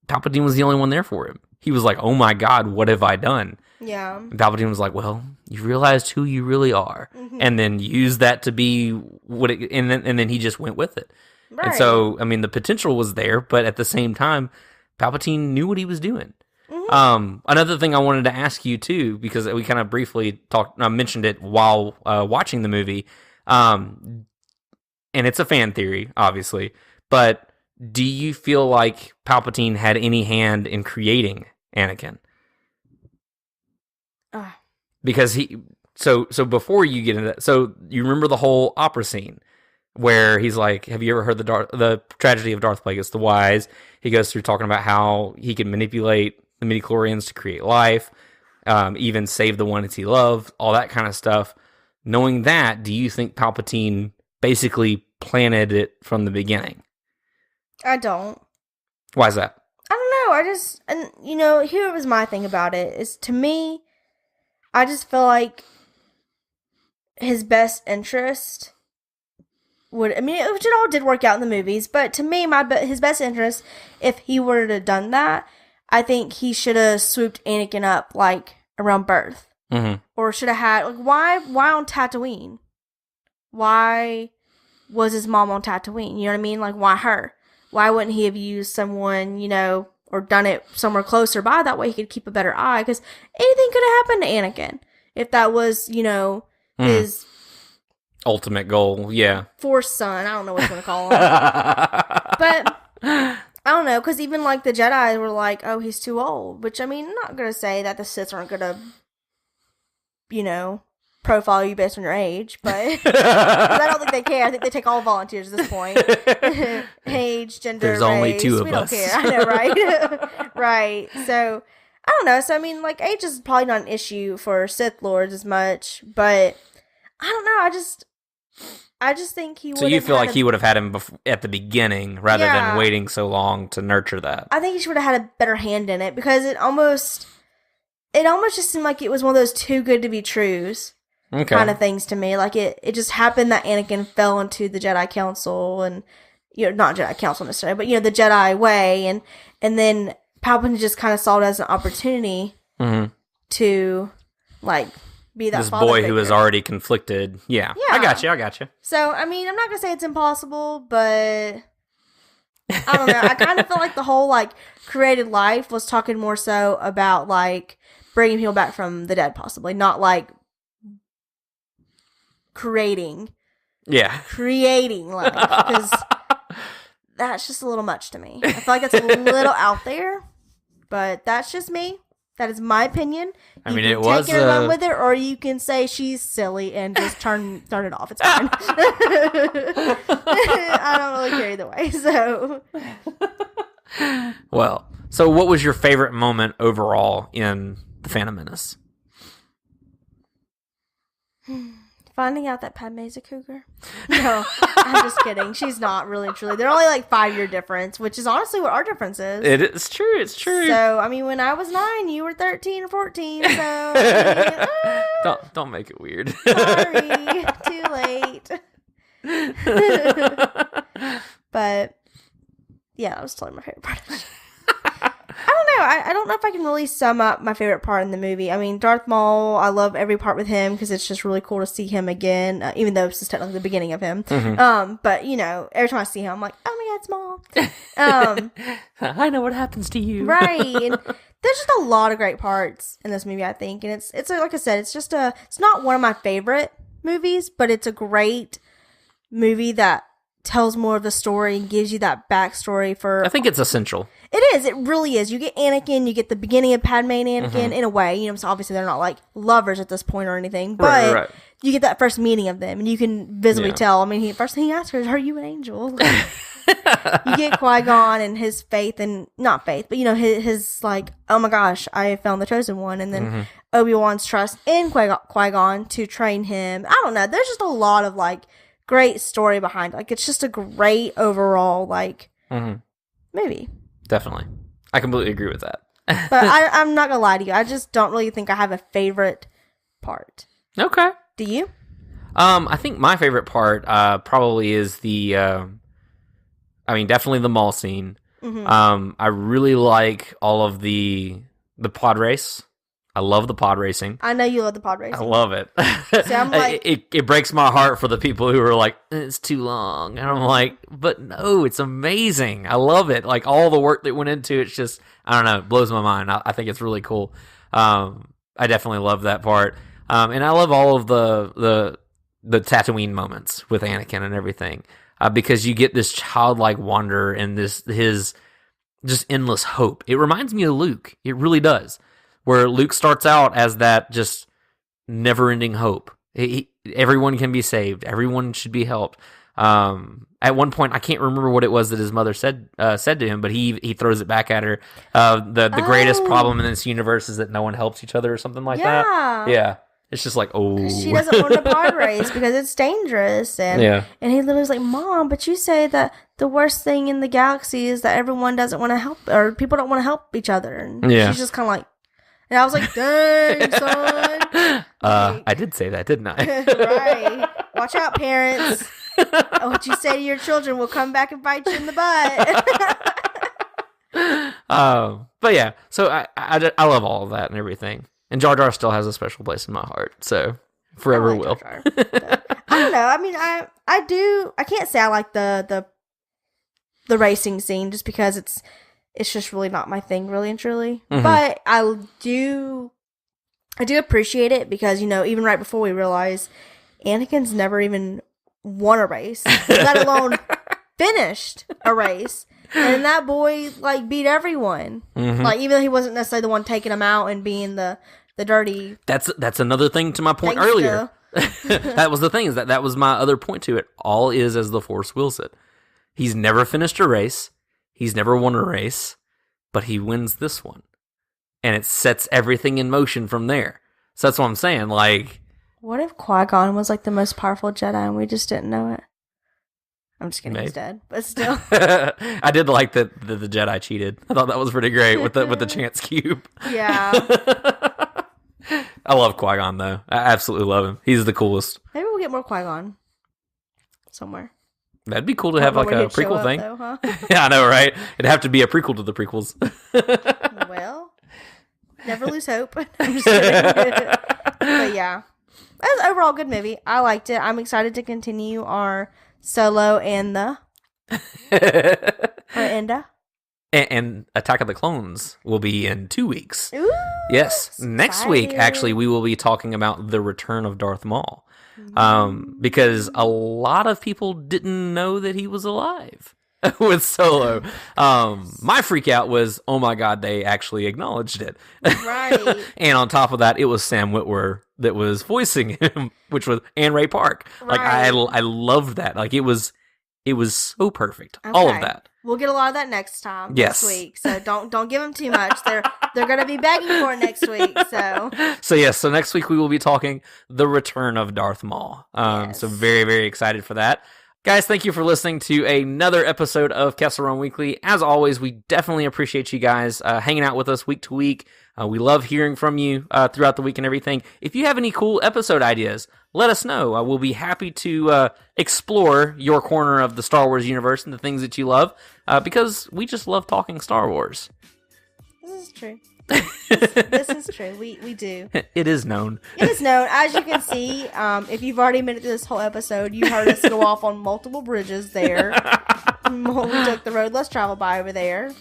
Palpatine was the only one there for him. He was like, oh my God, what have I done? Yeah. And Palpatine was like, well, you realized who you really are. And then used that to be and then he just went with it. Right. And so, I mean, the potential was there, but at the same time, Palpatine knew what he was doing. Another thing I wanted to ask you too, because we kind of briefly mentioned it while watching the movie, and it's a fan theory, obviously, but do you feel like Palpatine had any hand in creating Anakin? Because so before you get into that, so you remember the whole opera scene where he's like, have you ever heard the tragedy of Darth Plagueis the Wise? He goes through talking about how he can manipulate the midichlorians to create life, even save the ones he loved, all that kind of stuff. Knowing that, do you think Palpatine basically planted it from the beginning? I don't. Why is that? I don't know. Here was my thing about it, is to me, I just feel like his best interest which it all did work out in the movies, but to me, his best interest, if he were to have done that, I think he should have swooped Anakin up, like, around birth. Or should have had, like, why on Tatooine? Why was his mom on Tatooine? You know what I mean? Like, why her? Why wouldn't he have used someone, or done it somewhere closer by? That way he could keep a better eye, because anything could have happened to Anakin. If that was, his ultimate goal, yeah. Force son, I don't know what you want to call him. But I don't know, because even like the Jedi were like, oh, he's too old. Which, I'm not going to say that the Sith aren't going to, profile you based on your age, but I don't think they care. I think they take all volunteers at this point. Age, gender, There's race. only 2 of we us. don't care. I know, right? Right. So, I don't know. So, I mean, like, age is probably not an issue for Sith Lords as much, but I don't know. I just think he would. So you feel like he would have had him at the beginning rather Yeah. than waiting so long to nurture that. I think he should have had a better hand in it because it almost just seemed like it was one of those too good to be trues kind of things to me. Like it just happened that Anakin fell into the Jedi Council and not Jedi Council necessarily, but the Jedi way, and then Palpatine just kind of saw it as an opportunity to like be that this father boy figure. who was already conflicted. Yeah. I got you. So, I mean, I'm not going to say it's impossible, but I don't know. I kind of feel like the whole, like, created life was talking more so about, like, bringing people back from the dead, possibly. Not, like, creating life. Because that's just a little much to me. I feel like that's a little out there, but that's just me. That is my opinion. I mean, you it can was take it and run with it, or you can say she's silly and just turn it off. It's fine. I don't really care either way. So, Well, so what was your favorite moment overall in The Phantom Menace? finding out that Padme's a cougar. No, I'm just kidding. She's not really, truly. They're only like 5-year difference, which is honestly what our difference is. It's true. It's true. So, I mean, when I was 9, you were 13 or 14. So, I mean, don't make it weird. sorry, too late. But yeah, that was totally my favorite part of it. I don't know. I don't know if I can really sum up my favorite part in the movie. I mean, Darth Maul, I love every part with him because it's just really cool to see him again, even though this is technically the beginning of him. Mm-hmm. But, you know, every time I see him, I'm like, oh my God, it's Maul. I know what happens to you. Right. And there's just a lot of great parts in this movie, I think. And it's like I said, it's not one of my favorite movies, but it's a great movie that tells more of the story and gives you that backstory for... I think it's essential. It is. It really is. You get Anakin. You get the beginning of Padme and Anakin in a way. You know, so obviously they're not like lovers at this point or anything, but Right. you get that first meeting of them, and you can visibly Yeah. tell. I mean, first thing he asks her is, "Are you an angel?" You get Qui-Gon and his faith, and not faith, but you know his like, oh my gosh, I found the chosen one, and then Obi-Wan's trust in Qui-Gon to train him. I don't know. There's just a lot of like great story behind it. Like it's just a great overall like movie. Definitely. I completely agree with that. But I'm not gonna lie to you. I just don't really think I have a favorite part. Okay. Do you? I think my favorite part probably is definitely the mall scene. I really like all of the pod race. I love the pod racing. I know you love the pod racing. I love it. See, I'm like- it breaks my heart for the people who are like, it's too long. And I'm like, but no, it's amazing. I love it. Like all the work that went into it's just, I don't know, it blows my mind. I think it's really cool. I definitely love that part. And I love all of the Tatooine moments with Anakin and everything. Because you get this childlike wonder and his just endless hope. It reminds me of Luke. It really does. Where Luke starts out as that just never-ending hope. Everyone can be saved. Everyone should be helped. At one point, I can't remember what it was that his mother said to him, but he throws it back at her. The greatest problem in this universe is that no one helps each other or something like that. Yeah. It's just like, oh. She doesn't want to pod race because it's dangerous. And and he literally was like, Mom, but you say that the worst thing in the galaxy is that everyone doesn't want to help, or people don't want to help each other. And she's just kind of like, and I was like, dang, son. I did say that, didn't I? Right. Watch out, parents. What you say to your children will come back and bite you in the butt. But yeah, so I love all of that and everything. And Jar Jar still has a special place in my heart, so forever will. Jar Jar. I don't know. I mean, I do. I can't say I like the racing scene just because it's just really not my thing, really and truly. But I do appreciate it because, you know, even right before we realize Anakin's never even won a race, let alone finished a race. And that boy, like, beat everyone. Like, even though he wasn't necessarily the one taking him out and being the the dirty. That's another thing to my point Thanks, earlier. That was the thing, is that was my other point to it. All is as the Force wills it. He's never finished a race. He's never won a race, but he wins this one. And it sets everything in motion from there. So that's what I'm saying. Like, what if Qui-Gon was like the most powerful Jedi and we just didn't know it? I'm just kidding, maybe. he's dead, but still. I did like that the Jedi cheated. I thought that was pretty great with the chance cube. Yeah. I love Qui-Gon though. I absolutely love him. He's the coolest. Maybe we'll get more Qui-Gon somewhere. That'd be cool to have like a prequel thing. Though, huh? Yeah, I know, right? It'd have to be a prequel to the prequels. Well, never lose hope. I'm just kidding. But yeah, it was overall a good movie. I liked it. I'm excited to continue our Solo and the Enda. And Attack of the Clones will be in 2 weeks. Ooh, yes, next week actually we will be talking about the return of Darth Maul, because a lot of people didn't know that he was alive with Solo. My freak out was, oh my god, they actually acknowledged it. Right. And on top of that, it was Sam Witwer that was voicing him, and Ray Park. Like I loved that. Like it was so perfect. Okay. All of that. We'll get a lot of that next time. Yes. Next week. So don't give them too much. They're going to be begging for it next week. So next week we will be talking the return of Darth Maul. Yes. So very, very excited for that. Guys, thank you for listening to another episode of Kessel Run Weekly. As always, we definitely appreciate you guys hanging out with us week to week. We love hearing from you throughout the week and everything. If you have any cool episode ideas, let us know. We'll be happy to explore your corner of the Star Wars universe and the things that you love, because we just love talking Star Wars. this is true. This is true. We do. It is known. It is known. As you can see, if you've already made it through this whole episode, you heard us go off on multiple bridges there. We took the road less traveled by over there.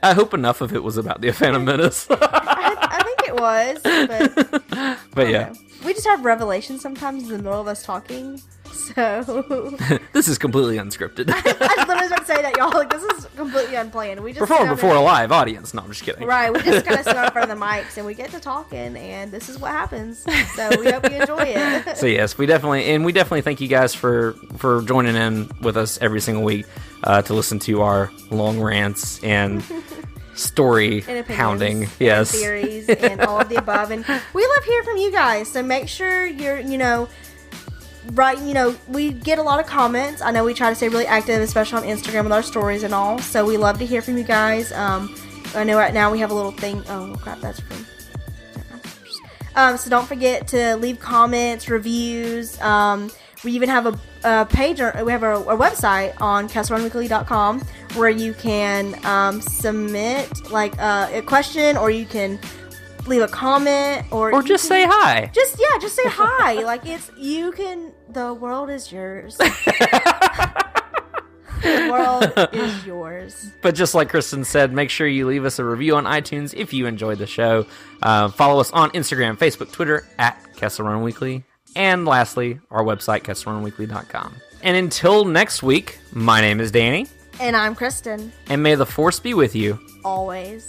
I hope enough of it was about the Phantom Menace. I think it was, but yeah. We just have revelations sometimes in the middle of us talking. So This is completely unscripted. I was literally about to say that, y'all. Like, this is completely unplanned. We just Performed before a live audience. No, I'm just kidding. Right, we just kind of sit in front of the mics and we get to talking, and this is what happens. So we hope you enjoy it. So yes, we definitely thank you guys for joining in with us every single week to listen to our long rants and story and hounding. and Yes, theories and all of the above. And we love hearing from you guys. So make sure you're, we get a lot of comments. I know we try to stay really active, especially on Instagram with our stories and all. So we love to hear from you guys. I know right now we have a little thing. Oh crap, that's from. So don't forget to leave comments, reviews. We even have a page, or we have a website on kesselrunweekly.com where you can submit like a question, or you can leave a comment, or just say hi. Just say hi. Like the world is yours. The world is yours. But just like Kristen said, make sure you leave us a review on iTunes if you enjoyed the show. Follow us on Instagram, Facebook, Twitter at Kessel Run Weekly. And lastly, our website, kesselrunweekly.com. And until next week, my name is Danny. And I'm Kristen. And may the Force be with you. Always.